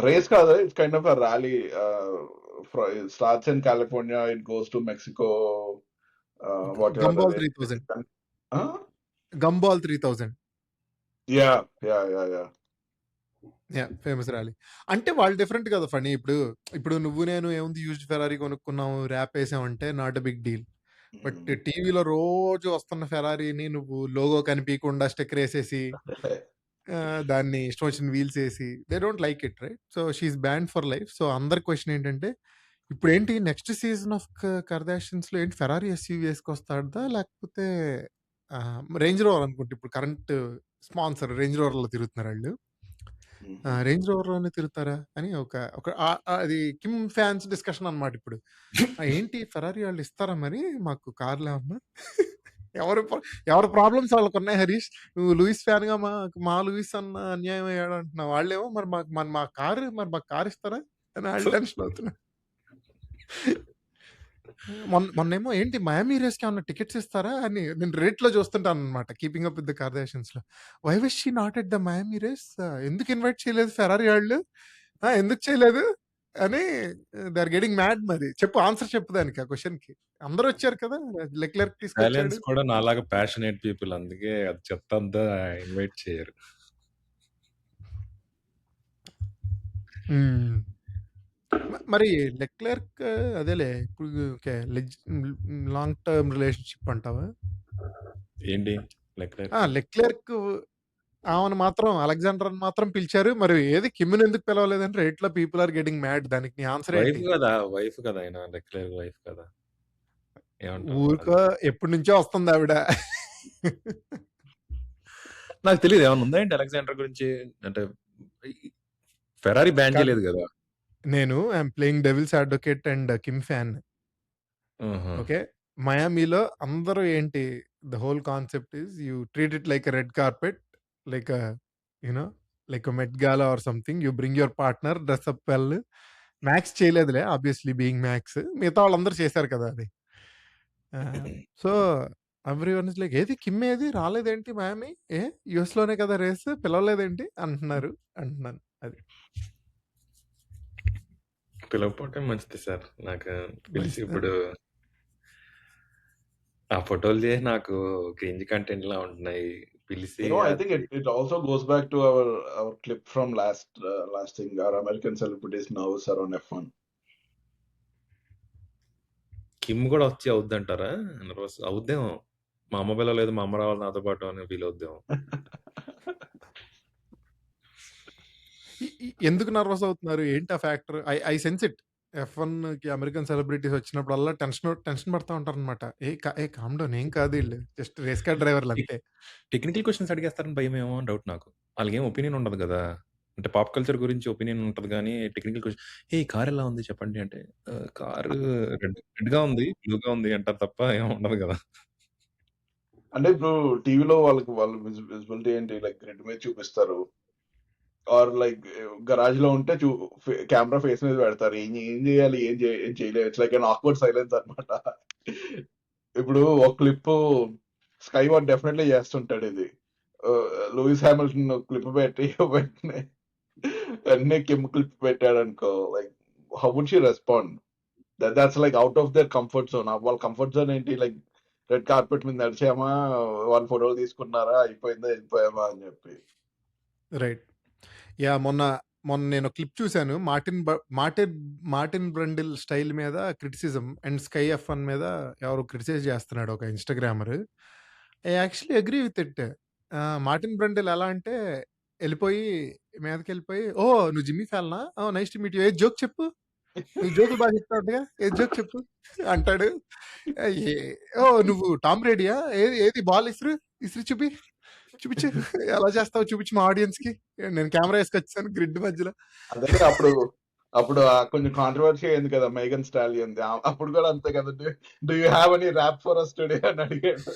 race కాదు, it's kind of a rally. Starts in California, it goes to Mexico, whatever Gumball 3000. Gumball 3000. Yeah yeah yeah yeah yeah famous rally. అంటే వాళ్ళు different కదా ఫనీ. ఇప్పుడు నువ్వు నేను ఏముంది used Ferrari కొనుక్కున్నాము, wrap వేసామంటే not a big deal. But టీవీలో రోజు వస్తున్న ఫెరారీని నువ్వు లోగో కనిపించకుండా స్టిక్కర్ వేసేసి దాన్ని ఇష్టం వచ్చిన వీల్స్ వేసి, they don't like it, right? So she's ban for life. సో అందరి క్వశ్చన్ ఏంటంటే, ఇప్పుడు ఏంటి నెక్స్ట్ సీజన్ ఆఫ్ కర్దాషియన్స్ లో ఏంటి ఫెరారీ ఎస్యూవీ వేసుకొస్తాడా, లేకపోతే రేంజ్ రోవర్ అనుకుంటే ఇప్పుడు కరెంట్ స్పాన్సర్ రేంజ్ రోవర్ లో తిరుగుతున్నారు వాళ్ళు. రేంజ్ రోవర్ లోనే తిరుగుతారా అని అది కిమ్ ఫ్యాన్స్ డిస్కషన్ అన్నమాట ఇప్పుడు. ఏంటి ఫెరారీ వాళ్ళు ఇస్తారా మరి మాకు కార్లు ఏమన్నా? ఎవరి ప్రాబ్లమ్స్ వాళ్ళకు ఉన్నాయి హరీష్. నువ్వు లూయిస్ ఫ్యాన్ గా మా లూయిస్ అన్న అన్యాయం అయ్యాడు అంటున్నావు. వాళ్ళేమో మరి మాకు కారు ఇస్తారా అని వాళ్ళు టెన్షన్ అవుతున్నారు. మొన్నేమో ఏంటి మయామి రేస్ కి ఏమన్నా టికెట్స్ ఇస్తారా అని నేను రేట్ లో చూస్తుంటాను అనమాట, keeping up with the Kardashians లో. Why was she not at the Miami race? ఎందుకు ఇన్వైట్ చేయలేదు ఫెరారీ వాళ్ళు? ఎందుకు చేయలేదు అని దే ఆర్ గెటింగ్ మ్యాడ్. మరి చెప్పు, ఆన్సర్ చెప్పు దానికి, ఆ క్వశ్చన్ కి. అందరూ వచ్చారు కదా, లెక్లెర్క్ తీసుకొచ్చాడు. సైలెన్స్ కూడా నాలాగా ప్యాషనేట్ పీపుల్, అందుకే అది చెత్త అంతా ఇన్వైట్ చేయరు. మరి లెక్లెర్క్ అదేలే ఇప్పుడు లాంగ్ టర్మ్ రిలేషన్షిప్ అంటావా ఏంటి లెక్లెర్క్? లెక్లెర్క్ ఆమెను మాత్రం అలెగ్జాండర్ అని మాత్రం పిలిచారు, మరి ఏది కిమ్మిని ఎందుకు పిలవలేదంటే రేట్ లో పీపుల్ ఆర్ గెటింగ్ మ్యాడ్. దానికి నీ ఆన్సర్ వైఫ్ ఏంటి? కదా, వైఫ్ కదా, ఆయన లెక్లెర్క్ వైఫ్ కదా. ఏమంటావు? ఊరికో ఎప్పటి నుంచో వస్తుంది ఆవిడ. నాకు తెలియదు ఏమన్నా ఉందా ఏంటి అలెగ్జాండర్ గురించి. అంటే ఫెరారీ బ్యాన్ చేయలేదు కదా. నేను I'm playing devil's advocate and Kim fan. Okay, మయామీలో అందరూ ఏంటి, the whole concept is you treat it like a red carpet, like you know like Met Gala or something. You bring your partner, dress up well. Max చేయలేదులే, obviously being Max. మిగతా వాళ్ళందరూ చేశారు కదా అది. So everyone is like, ఏది Kim ఏది రాలేదేంటి Miami, US లోనే కదా రేస్, పిలవలేదేంటి అంటున్నాను. అది పిలవకపోతే మంచిది సార్. నాకు పిలిచి ఇప్పుడు ఆ ఫోటోలు చేసి నాకు క్రింజ్ కంటెంట్ లా ఉంటున్నాయి. పిలిచి I think it also goes back to our clip from last thing. Our American celebrities nervous around F1. Kim కూడా వచ్చి అవుద్దంటారా? అవుద్దేమో. మా అమ్మ పిలవలేదు, మా అమ్మ రావాలి నాతో పాటు అని ఫీల్ అవుద్దేమో. ఎందుకు నర్వస్ అవుతున్నారు, ఏంటి ఆ factor? I sense it. F1 కి అమెరికన్ సెలబ్రిటీస్ వచ్చినప్పుడల్లా టెన్షన్ పడతా ఉంటారు అనమాట. ఏ కామ్ డౌన్, ఏం కాదు, వీళ్ళు జస్ట్ రేస్ కార్ డ్రైవర్లు అంతే. టెక్నికల్ క్వశ్చన్స్ అడిగేస్తారని భయం ఏమో అని డౌట్ నాకు. వాళ్ళకి ఏం ఒపీనియన్ ఉండదు కదా. అంటే పాప్ కల్చర్ గురించి ఒపీనియన్ ఉంటుంది కానీ టెక్నికల్ క్వశ్చన్, కార్ ఎలా ఉంది చెప్పండి అంటే, కారు రెడ్గా ఉంది, బ్లూగా ఉంది అంటారు తప్ప ఏం ఉండదు కదా. అంటే ఇప్పుడు టీవీలో వాళ్ళు విజిబిలిటీ ఏంటి, లైక్ రెడ్ మీద చూపిస్తారు, ఆర్ లైక్ గరాజ్ లో ఉంటే కెమెరా ఫేస్ మీద పెడతారు. ఏం చేయాలి, ఏం చేయలేదు. It's like an awkward silence అన్నమాట. ఇప్పుడు ఒక క్లిప్ స్కై వాట్ డెఫినెట్లీ చేస్తుంటాడు. ఇది లూయిస్ హామిల్టన్ క్లిప్ పెట్టి వెంటనే కిమ్ క్లిప్ పెట్టాడు అనుకో, like how would she respond? That's like out of their comfort zone. వాళ్ళ కంఫర్ట్ జోన్ ఏంటి, లైక్ రెడ్ కార్పెట్ మీద నడిచామా, వాళ్ళు ఫోటోలు తీసుకున్నారా, అయిపోయిందా, వెళ్ళిపోయామా అని చెప్పి. రైట్. యా, మొన్న నేను క్లిప్ చూశాను. మార్టిన్ బ్రండిల్ స్టైల్ మీద క్రిటిసిజం అండ్ స్కై F1 మీద ఎవరు క్రిటిసైజ్ చేస్తున్నాడు, ఒక Instagrammer. I actually agree with it. Martin Brundle ఎలా అంటే వెళ్ళిపోయి మీదకి వెళ్ళిపోయి, ఓ నువ్వు జిమ్మీ ఫ్యాన్నా, nice to meet you, A joke చెప్పు, నువ్వు జోకులు బాగా చెప్తావుగా, ఏది జోక్ చెప్పు అంటాడు. నువ్వు టామ్ రేడియా, ఏది ఏది బాల్ ఇసురు, ఇసురు చూపించు, ఎలా చేస్తావు చూపించు మా ఆడియన్స్ కి. నేను కెమెరా వేసుకొచ్చాను గ్రిడ్ మధ్యలో. అదే అప్పుడు కొంచెం కాంట్రవర్సీ అయింది కదా మేఘన్ స్టాలియన్. అప్పుడు కూడా అంతే కదా, do you have any rap for us today అని అడిగాడు.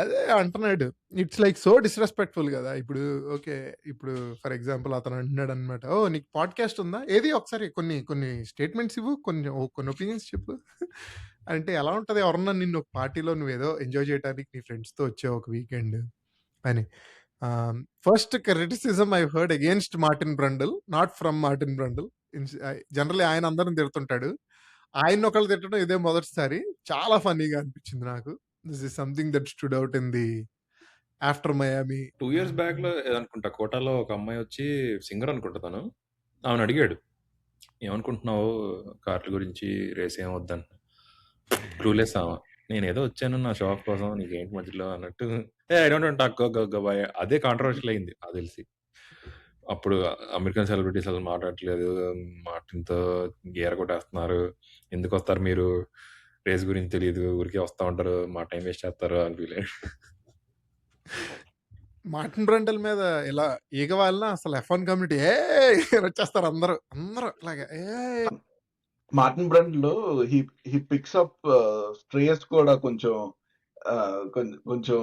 అదే అంటున్నాడు. ఇట్స్ లైక్ సో డిస్రెస్పెక్ట్ఫుల్ కదా. ఇప్పుడు ఓకే, ఇప్పుడు ఫర్ ఎగ్జాంపుల్ అతను అంటున్నాడు అనమాట, ఓ నీకు పాడ్కాస్ట్ ఉందా, ఏది ఒకసారి కొన్ని స్టేట్మెంట్స్ ఇవ్వు, కొన్ని ఒపీనియన్స్ చెప్పు అంటే ఎలా ఉంటది. ఎవరన్నా నిన్ను ఒక పార్టీలో నువ్వేదో ఎంజాయ్ చేయడానికి నీ ఫ్రెండ్స్తో వచ్చే ఒక వీకెండ్ అని. First criticism I heard against Martin Brundle, not from Martin Brundle. Generally ఆయన అందరిని తిడుతుంటాడు, ఆయన ఒకళ్ళు తిట్టడం ఇదే మొదటిసారి. చాలా ఫన్నీగా అనిపించింది నాకు. This is something that stood out in the after Miami. 2 years బ్యాక్‌లో ఏదనుకుంటా కోటాలో ఒక అమ్మాయి వచ్చి సింగర్ అనుకుంటా తను. ఆమెను అడిగాడు, "ఏమనుకుంటున్నావు కార్ల గురించి, రేస్ ఏం వద్దని." క్లూలెస్ ఆమె. నేనేదో వచ్చాను నా షో ఆఫ్ కోసం, నీకేంటి మధ్యలో అన్నట్టు, I don't want to talk go go by. అదే కాంట్రవర్షియల్ అయింది నాకు తెలిసి. అప్పుడు అమెరికన్ సెలబ్రిటీస్ అసలు మాట్లాడట్లేదు, మార్టిన్‌తో గీర కొట్టేస్తున్నారు. ఎందుకొస్తారు మీరు, రేస్ గురించి తెలీదు, ఊరికే వస్తా ఉంటారు, మా టైం వేస్ట్ చేస్తారు అని ఫీల్ అయ్యాడు. మార్టిన్ బ్రండల్ మీద ఇలా ఈగ వాళ్ళ అసలు F1 కమ్యూనిటీ వచ్చేస్తారు అందరూ ఇలాగా. మార్టిన్ బ్రండల్ హీ పిక్స్ అప్ స్ట్రేస్ కూడా కొంచెం కొంచెం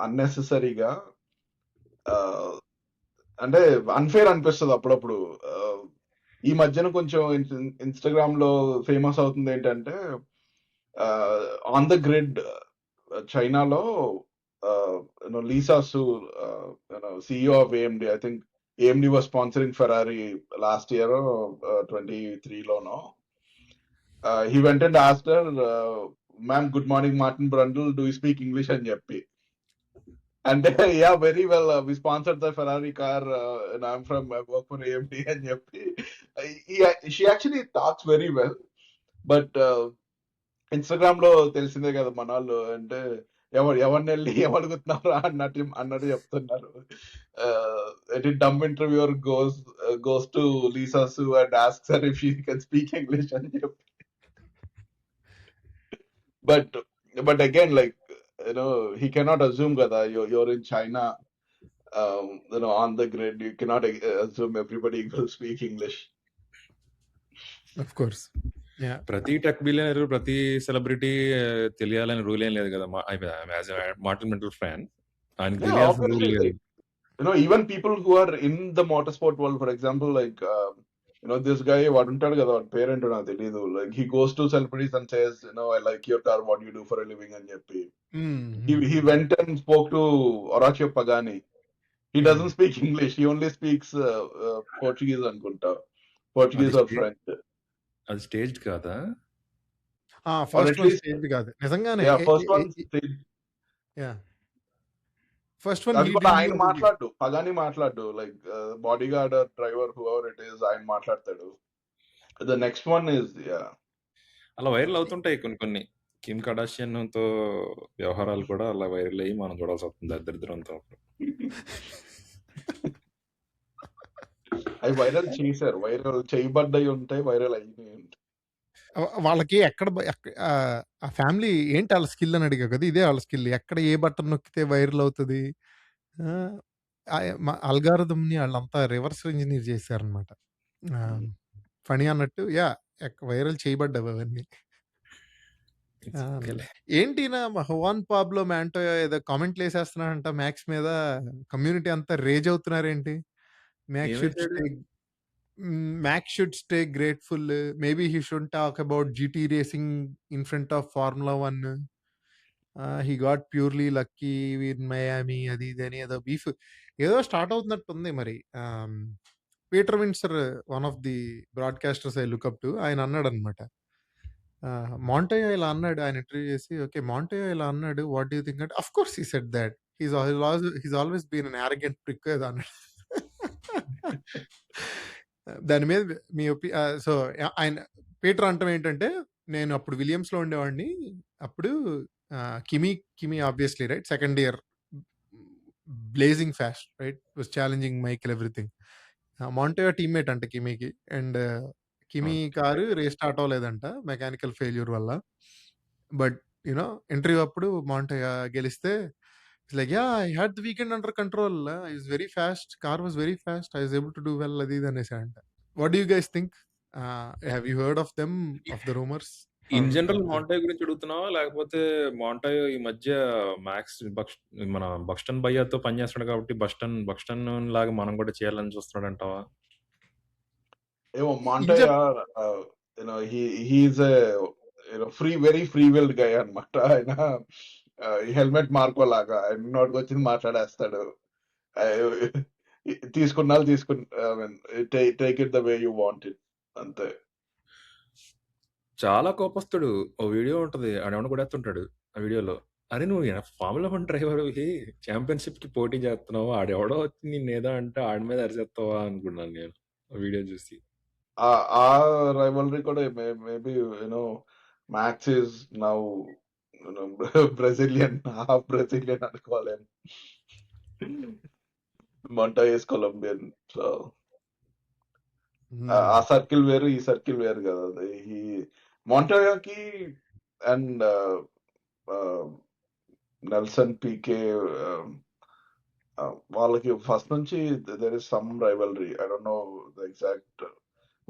అన్నెసెసరీగా, అంటే అన్ఫేర్ అనిపిస్తుంది అప్పుడప్పుడు. ఈ మధ్యన కొంచెం ఇన్స్టాగ్రామ్ లో ఫేమస్ అవుతుంది ఏంటంటే, ఆన్ ద గ్రిడ్ చైనాలో లీసా సు, CEO of AMD, I think AMD was sponsoring Ferrari last year, 23 లోనో. He went and asked her, "Ma'am, good morning, Martin Brundle. Do you speak English?" అని చెప్పి. And yeah, very well. We sponsored the Ferrari car, and I work for AMD అని చెప్పి. She actually talks very well, but Instagram లో తెలిసిందే కదా మన వాళ్ళు అంటే, ఎవరిని వెళ్ళి ఏమడుగుతున్నారు అన్నట్టు చెప్తున్నారు. డమ్ ఇంటర్వ్యూర్ గోస్ టు లీసా సు and asks her if she can speak English అని చెప్పి. But again, like he cannot assume kada you're in China, on the grid. You cannot assume everybody will speak English. Of course. ప్రతి tech billionaire, ప్రతి celebrity తెలియాలని rule ఏం లేదు కదా. Martin బ్రండల్ fan, ఆయనకి తెలియాల్సిన రూల్ లేదు. Even people who are in the motorsport world, for example, like this guy, what ఉంటాడు కదా, పేరెంట్ నాకు తెలీదు, like he goes to celebrities and says, I like your car, what do you do for a living అని చెప్పి. He went and spoke to Horacio Pagani. He doesn't speak English, he only speaks Portuguese అనుకుంటా, Portuguese or French. అది staged కాదా? First one staged కాదు నిజంగానే. First one ఆయన మాట్లాడు, పగాని మాట్లాడు, like body guard, driver, whoever it is, ఆయన మాట్లాడతాడు. ద నెక్స్ట్ వన్ ఇస్ అలా వైరల్ అవుతుంటాయి కొన్ని. కిమ్ కర్దాషియన్ తో వ్యవహారాలు కూడా అలా వైరల్ అయ్యి మనం చూడాల్సి వస్తుంది దరిద్రంతో. అవి వైరల్ చేశారు, వైరల్ చేయబడ్డాయి ఉంటాయి, వైరల్ అయినాయి ఉంటాయి. వాళ్ళకి ఎక్కడ ఆ ఫ్యామిలీ ఏంటి వాళ్ళ స్కిల్ అని అడిగా కదా, ఇదే వాళ్ళ స్కిల్. ఎక్కడ ఏ బటన్ నొక్కితే వైరల్ అవుతుంది, అల్గారిథంని వాళ్ళంతా రివర్స్ ఇంజనీర్ చేశారనమాట. ఫనీ అన్నట్టు వైరల్ చేయబడ్డావు అవన్నీ. ఏంటి నా హువాన్ పాబ్లో మ్యాంటో ఏదో కామెంట్లు వేసేస్తున్నాడంట మ్యాక్స్ మీద, కమ్యూనిటీ అంతా raise అవుతున్నారేంటి. Max should stay grateful. Maybe he shouldn't talk about GT racing in front of Formula 1. He got purely lucky in Miami. అది ఇదని ఏదో బీఫ్ ఏదో స్టార్ట్ అవుతున్నట్టుంది మరి. Peter Windsor, one of the broadcasters I look up to, ఆయన అన్నాడు అనమాట, మాంటోయో ఇలా అన్నాడు, ఆయన ఇంటర్వ్యూ చేసి, ఓకే మాంటోయో ఇలా అన్నాడు, వాట్ డూ యూ థింక్ అంటే, of course he said that, he's always been an arrogant prick ఏదో అన్నాడు. దాని మీద మీ సో ఆయన పీటర్ అంటాం ఏంటంటే, నేను అప్పుడు విలియమ్స్లో ఉండేవాడిని, అప్పుడు Kimi obviously right, second year blazing fast right, was challenging Michael everything. Montoya teammate అంట కిమీకి. And Kimi okay. Car race start అవ్వలేదంట మెకానికల్ ఫెయిల్యూర్ వల్ల. బట్ ఇంటర్వ్యూ అప్పుడు మాంటోయో గెలిస్తే like yeah I had the weekend under control, I was very fast, car was very fast, I was able to do well అది ఇది అనేసాడంట. What do you guys think? Have you heard of them, of the rumours? In general Montoya గురించి అడుగుతున్నావా? లేకపోతే మాంటాయో ఈ మధ్య మన Buxton భయ్యాతో పనిచేస్తున్నాడు కాబట్టి బక్స్టన్ లాగా మనం కూడా చేయాలని చూస్తున్నాడంటావా? ఏమో in Montoya he's very free wild guy అనమాట. ఆయన హెల్మెట్ మార్కో లాగా ఆయన నోటికి వచ్చింది మాట్లాడేస్తాడు. తీసుకున్నా take it the way you want it అంతే. చాలా కోపస్తుడు. ఓ వీడియో ఉంటది. ఆడెవడో కొడేస్తుంటాడు ఆ వీడియోలో. అరే నువ్వు ఫార్ములా 1 డ్రైవర్‌వి ఛాంపియన్‌షిప్‌కి పోటీ చేస్తున్నావు. ఆడెవడో వచ్చి నిన్నేదో అంటే ఆడి మీద అరిచేస్తావా అనుకున్నాను నేను ఆ వీడియో చూసి. ఆ రైవలరీ కూడా maybe Max is now Brazilian, half Brazilian అనుకోలేము. Montoya is Colombian. సో ఆ సర్కిల్ వేరు, ఈ సర్కిల్ వేరు కదా. ఈ మొంటాయోకి అండ్ నెల్సన్ పీకే వాళ్ళకి ఫస్ట్ నుంచి there is some rivalry. I don't know the exact,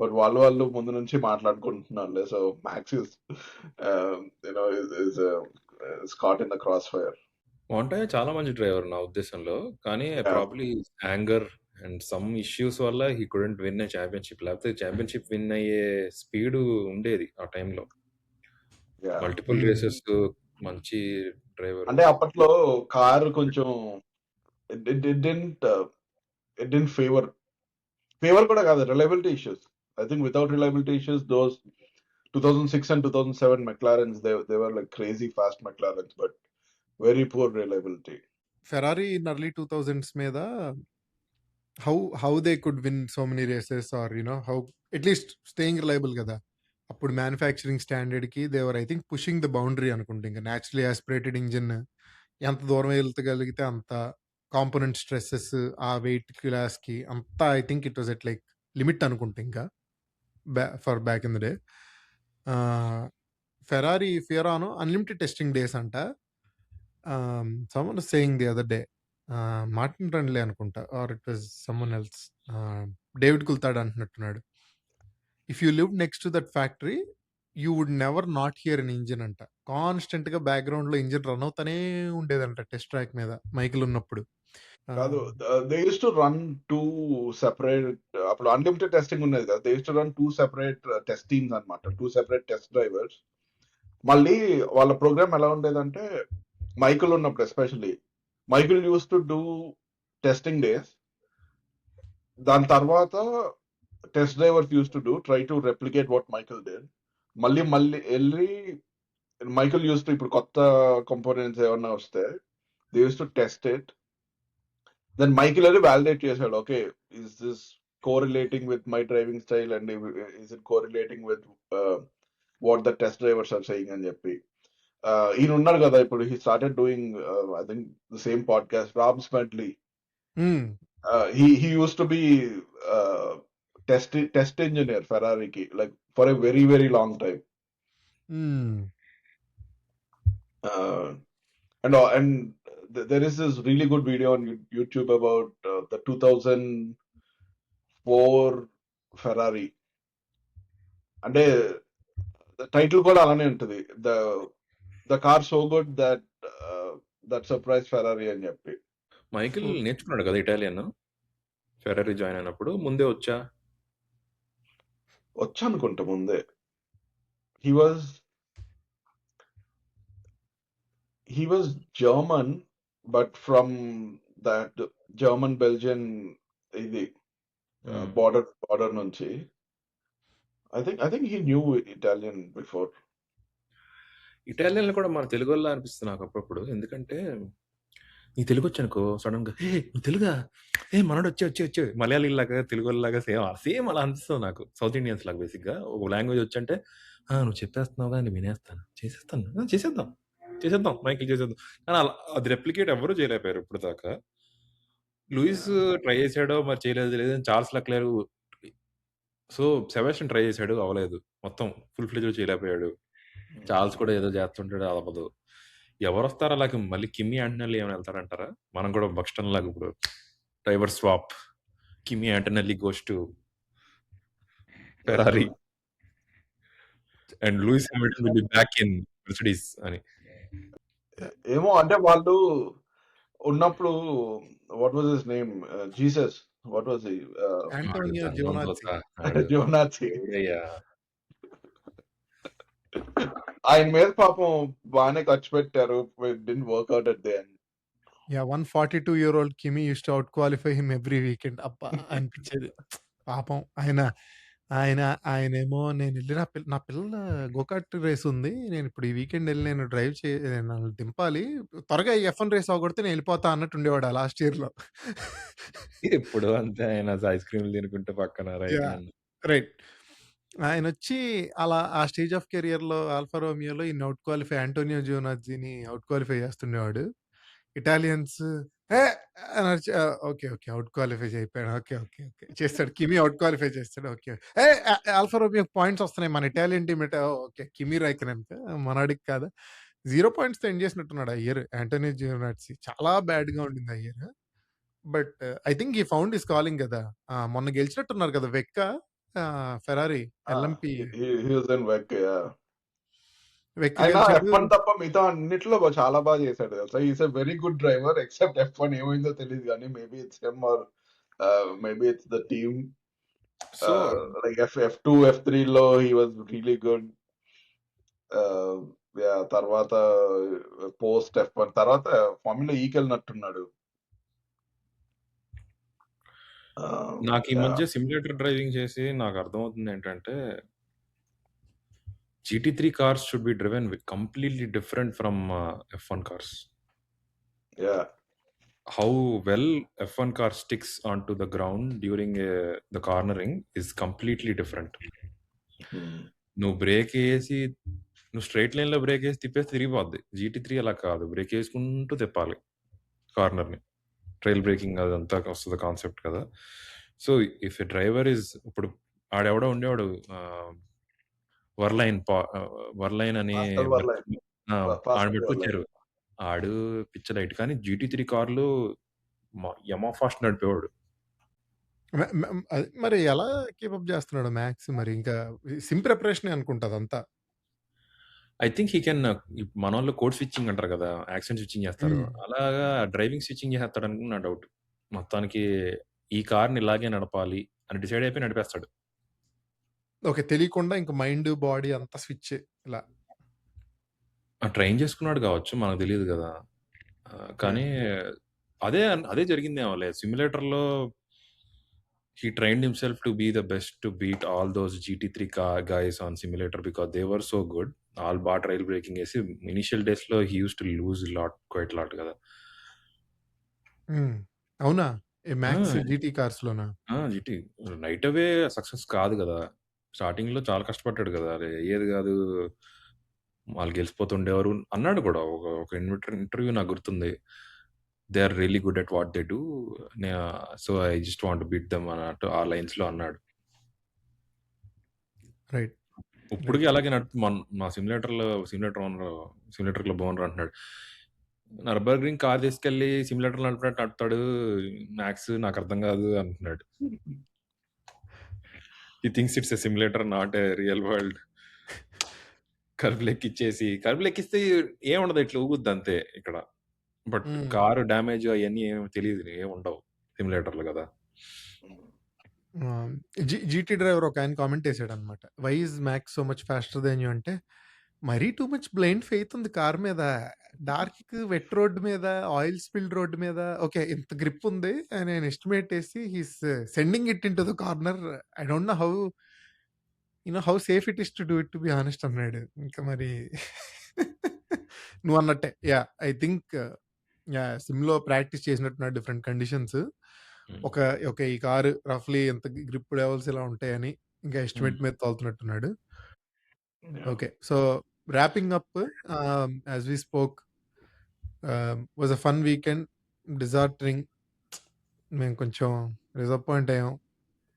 but వాళ్ళు ముందు నుంచి మాట్లాడుకుంటున్నారు. So Max is caught in the crossfire. Montoya చాలా మంచి డ్రైవర్ నా ఉద్దేశంలో. కానీ probably anger and some issues వల్ల he couldn't win a championship. లేకపోతే ఛాంపియన్‌షిప్ విన్ అయ్యే స్పీడ్ ఉండేది ఆ టైంలో. మల్టిపుల్ రేసెస్ మంచి డ్రైవర్. అంటే అప్పట్లో కారు కొంచెం ఇట్ డిడ్ంట్ ఫేవర్ కూడా కాదు, reliability issues. I think without reliability issues those 2006 and 2007 McLarens, they were like crazy fast McLarens, but very poor reliability. Ferrari in early 2000s మీద how they could win so many races, or how at least staying reliable కదా. అప్పుడు manufacturing స్టాండర్డ్కి they were I think pushing the boundary అనుకుంటే, ఇంకా naturally aspirated engine ఎంత దూరం వెళ్తగలిగితే అంత component stresses ఆ వెయిట్ క్లాస్కి అంతా I think it was at like limit అనుకుంటే ఇంకా for back in the day. Ferrari Fiorano unlimited testing days అంట. Someone saying the other day, Martin Brundle అనుకుంటా, or it was someone else, David Coulthard అంటున్నట్టున్నాడు, if you live next to that factory you would never not hear an engine అంట. కాన్స్టెంట్గా బ్యాక్గ్రౌండ్లో engine run అవుతానే ఉండేదంట test track మీద Michael ఉన్నప్పుడు. కాదు, they used to run two separate, అప్పుడు అన్లిమిటెడ్ టెస్టింగ్ ఉండేది కదా, they used to run two separate test teams అనమాట, టూ సెపరేట్ టెస్ట్ డ్రైవర్స్. మళ్ళీ వాళ్ళ ప్రోగ్రామ్ ఎలా ఉండేదంటే, మైకిల్ ఉన్నప్పుడు especially Michael use to do testing days, దాని తర్వాత test drivers use to do try to replicate what Michael dead. మళ్ళీ వెళ్ళి మైకిల్ యూస్ టు, ఇప్పుడు కొత్త కంపోనెంట్స్ ఏమన్నా వస్తే they used to test it, then Michael అది వ్యాలిడేట్ చేశాడు, okay is this correlating with my driving style and is it correlating with what the test drivers are saying అని చెప్పి. ఈయన ఉన్నారు కదా ఇప్పుడు, he started doing I think the same podcast, Rob Smedley. he used to be test engineer Ferrari-ki, like for a very very long time. And there is this really good video on YouTube about the 2004 Ferrari. అంటే title కూడా అలానే ఉంటుంది, the car so good that surprised Ferrari అని చెప్పి. Michael నేర్చుకున్నాడు కదా Italian Ferrari join అయినప్పుడు. ముందే వచ్చా అనుకుంటా ముందే. he was German, but from that German Belgian ఇది border నుంచి. I think he knew Italian before. ఇటాలియన్లు కూడా మన తెలుగు వల్ల అనిపిస్తుంది నాకు అప్పుడప్పుడు. ఎందుకంటే నీ తెలుగు వచ్చనుకో సడన్ గా నువ్వు తెలుగా మనోడు వచ్చి మలయాళీ లాగా తెలుగు లాగా సేమ్ అలా అనిపిస్తుంది నాకు. సౌత్ ఇండియన్స్ లాగా బేసిక్ గా ఒక లాంగ్వేజ్ వచ్చంటే నువ్వు చెప్పేస్తున్నావుగా నేను వినేస్తాను, చేసేద్దాం మైకిల్ చేసేద్దాం. కానీ అలా అది రెప్లికేట్ ఎవరు చేయలేకపోయారు ఇప్పుడు దాకా. Louis yeah! ట్రై చేసాడో మరి చేయలేదో తెలీదు. చార్ల్స్ లెక్లెర్ సో, సెబాస్టియన్ ట్రై చేసాడు అవ్వలేదు. మొత్తం ఫుల్ ఫ్లెడ్జ్‌గా చేయలేకపోయాడు. చార్ల్స్ కూడా ఏదో చేస్తుంటాడు అవ్వదు. ఎవరొస్తారు అలాగ మళ్ళీ కిమ్మీ యాంటనెల్లి ఏమైనా వెళ్తారంటారా? మనం కూడా బక్స్టన్ లాగా ఇప్పుడు driver swap. Kimi Antonelli goes to Ferrari and Lewis Hamilton will be back in Mercedes అని. ఏమో అంటే వాళ్ళు ఉన్నప్పుడు what was his name? Jesus. What was he? వాడు ఆంటోనియో జన్మం జియోనాజ్జి. దోస. ఆడు జియోనాజ్జి. దేవుడయ్యా! ఆయన మీద పాపం బానే ఖర్చు పెట్టారు. It didn't work out at the end. Yeah! 142-year-old km used to out qualify him every weekend. అబ్బా! అనిపించేది. పాపం ఆయన ఆయనేమో నేనెళ్ళి నా పిల్లల గోకార్ట్ రేస్ ఉంది. నేనిప్పుడు ఈ వీకెండ్ ఎళ్లి నేను డ్రైవ్ నన్ను దింపాలి. త్వరగా ఈ F1 రేస్ అవ్వగొడితే నేనెళ్ళిపోతా అన్నట్టు ఉండేవాడు ఆ లాస్ట్ ఇయర్‌లో. ఎప్పుడు అంతే ఆయన ఐస్ క్రీమ్‌లు తినుకుంటూ పక్కన రైట్ యాహ్! హ్యాండ్. రైట్. ఆయనొచ్చి అలా ఆ స్టేజ్ ఆఫ్ కెరియర్‌లో ఆల్ఫా రోమియోలో ఈయన్ని out qualify Antonio Giovinazzi out qualify చేస్తుండేవాడు. ఇటాలియన్స్ "ఏ" అని అరిచి ఓకే. ఓకే. ఔట్ క్వాలిఫై అయిపోయాడు. ఓకే. ఓకే. ఓకే. చేస్తాడు. కిమీ ఔట్ క్వాలిఫై చేస్తాడు. ఓకే. ఏ ఆల్ఫా రోమియోకి పాయింట్స్ వస్తున్నాయి. మన ఇటాలియన్ టీమ్ ఓకే. కిమీ రైకనెన్‌కా మనోడికి కాదా? 0 పాయింట్స్‌తో ఎండ్ చేసినట్టున్నాడు ఆ ఇయర్ ఆంటోనియో జియోనాజ్జి. చాలా బ్యాడ్‌గా ఉండింది ఆ year. But I think he found his calling కదా! మొన్న గెలిచినట్టున్నారు కదా! Ferrari LMP he was in వెక్. Yeah! వెక్ ఆయన గెలిచాడు. F1 తప్ప మిగతా అన్నిట్లో చాలా బాగా చేశాడు తెలుసా. He is a very good driver except F1 ఏమైందో తెలీదు గానీ maybe it's him or maybe it's the team. So, like F2, F3లో he was really good. Yeah! తర్వాత పోస్ట్ F1 తర్వాత ఫార్ములా ఈకెళ్ళినట్టున్నాడు. నాకు ఈ యాహ్! మధ్య సిమ్యులేటర్ డ్రైవింగ్ చేసి నాకు అర్థమవుతుంది ఏంటంటే GT3 cars should be driven completely different from F1 cars. Yeah! How well F1 car sticks onto the ground during the cornering is completely different. హ్మ్. నువ్వు నువ్వు స్ట్రెయిట్ లైన్‌లో బ్రేకేసి తిప్పేస్తే తిరిగిపోద్ది. GT3 అలా కాదు. బ్రేకేసుకుంటూ తిప్పాలి కార్నర్‌ని. ట్రైల్ బ్రేకింగ్ అదంతా వస్తది కాన్సెప్ట్ కదా! సో, ఇఫ్ ఎ డ్రైవర్ ఇప్పుడు ఆడెవడో ఉండేవాడు వర్లైన్ అని పాస్కల్ వర్లైన్. ఆ! ఆడిని పాస్కల్ వర్లైన్. పట్టుకొచ్చారు. ఆడు పిచ్చ లైట్. కానీ GT3 కార్లు యమా ఫాస్ట్ నడిపేవాడు. మరి ఎలా కీపప్ చేస్తున్నాడు మ్యాక్స్ మరి ఇంకా సిమ్ ప్రిపరేషనే అనుకుంటా అదంతా. ఐ థింక్ హి కెన్ మనోళ్ళు కోడ్ స్విచ్చింగ్ అంటారు కదా! యాక్సెంట్ స్విచ్చింగ్ చేస్తారు. అలాగా డ్రైవింగ్ స్విచ్చింగ్ చేసేస్తాడని నా డౌట్. మొత్తానికి ఈ కార్‌ని ఇలాగే నడపాలి అని డిసైడ్ అయిపోయి నడిపేస్తాడు. ఓకే. తెలియకుండా ఇంక మైండ్, బాడీ అంతా స్విచ్ ఇలా. ట్రైన్ చేసుకున్నాడు కావచ్చు. మనకు తెలీదు కదా! కానీ అదే జరిగిందేమోలే. సిమ్యులేటర్‌లో he trained himself to be the best to beat all those GT3 guys on simulator because they were so good. All trail breaking ఏసి ఇనిషియల్ డేస్‌లో he used to lose quite a lot కదా! అవునా? ఆ! Max GT కార్స్‌లోనా? GT right అవే success కాదు కదా! స్టార్టింగ్‌లో చాలా కష్టపడ్డాడు కదా! అయ్యేది కాదు. వాళ్ళు గెలిసిపోతుండేవారు అన్నాడు కూడా. ఒక ఇంటర్వ్యూ నాకు గుర్తుంది. They are really good at what they do. So I just want to beat them అన్నట్టు ఆ లైన్స్‌లో అన్నాడు. రైట్. ఇప్పటికి అలాగే మా సిమ్యులేటర్ క్లబ్ ఓనర్ అంటున్నాడు. నర్బర్గ్రింగ్ కార్ తీసుకెళ్ళి సిమ్యులేటర్ నడిపినట్టు నడుపుతాడు మ్యాక్స్, నాకు అర్థం కాదు అంటున్నాడు. He thinks it's a simulator not a real world. Curve లెక్కిస్తే ఏముండదు, ఇట్లా ఊగుద్ది అంతే ఇక్కడ. బట్ కారు డ్యామేజ్ అవన్నీ ఏమి తెలియదు, ఏముండవు సిమ్యులేటర్లు కదా. జీటీ డ్రైవర్ ఒక ఆయన కామెంట్ వేసాడనమాట. Why is Max so much faster than you అంటే, మరీ టూ మచ్ బ్లైండ్ ఫెయిత్ ఉంది కార్ మీద. డార్క్ వెట్ రోడ్ మీద, ఆయిల్ స్పిల్డ్ రోడ్ మీద ఓకే ఇంత గ్రిప్ ఉంది నేను ఎస్టిమేట్ వేసి he's sending it in to the corner. I don't know how safe it is to do it to be honest అన్నాడు. ఇంకా మరి నువ్వు అన్నట్టే ఐ థింక్ సిమ్లో ప్రాక్టీస్ చేసినట్టున్నాడు డిఫరెంట్ కండిషన్స్. ఒక ఈ కారు రఫ్లీ ఎంత గ్రిప్ లెవెల్స్ ఇలా ఉంటాయని ఇంకా ఎస్టిమేట్ మీద తోలుతున్నట్టున్నాడు. Okay, so wrapping up as we spoke was a fun weekend. డిజార్టరింగ్ మేము కొంచెం డిసప్పాయింట్ అయ్యాం.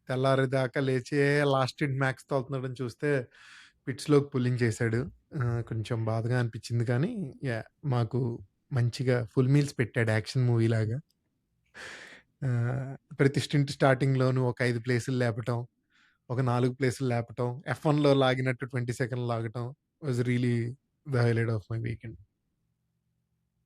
తెల్లారేదాకా లేచి లాస్ట్ స్టింట్ మ్యాక్స్ తోలుతున్నాడని చూస్తే పిట్స్‌లోకి పుల్లింగ్ చేశాడు. కొంచెం బాధగా అనిపించింది కానీ మాకు మంచిగా ఫుల్ మీల్స్ పెట్టాడు యాక్షన్ మూవీలాగా. ప్రతి స్టింట్ స్టార్టింగ్‌లోనూ ఒక 5 ప్లేసులు లేపటం, ఒక 4 ప్లేసులు లేపటం, F1లో లాగినట్టు 20 సెకన్లు లాగటం was really the highlight of my weekend.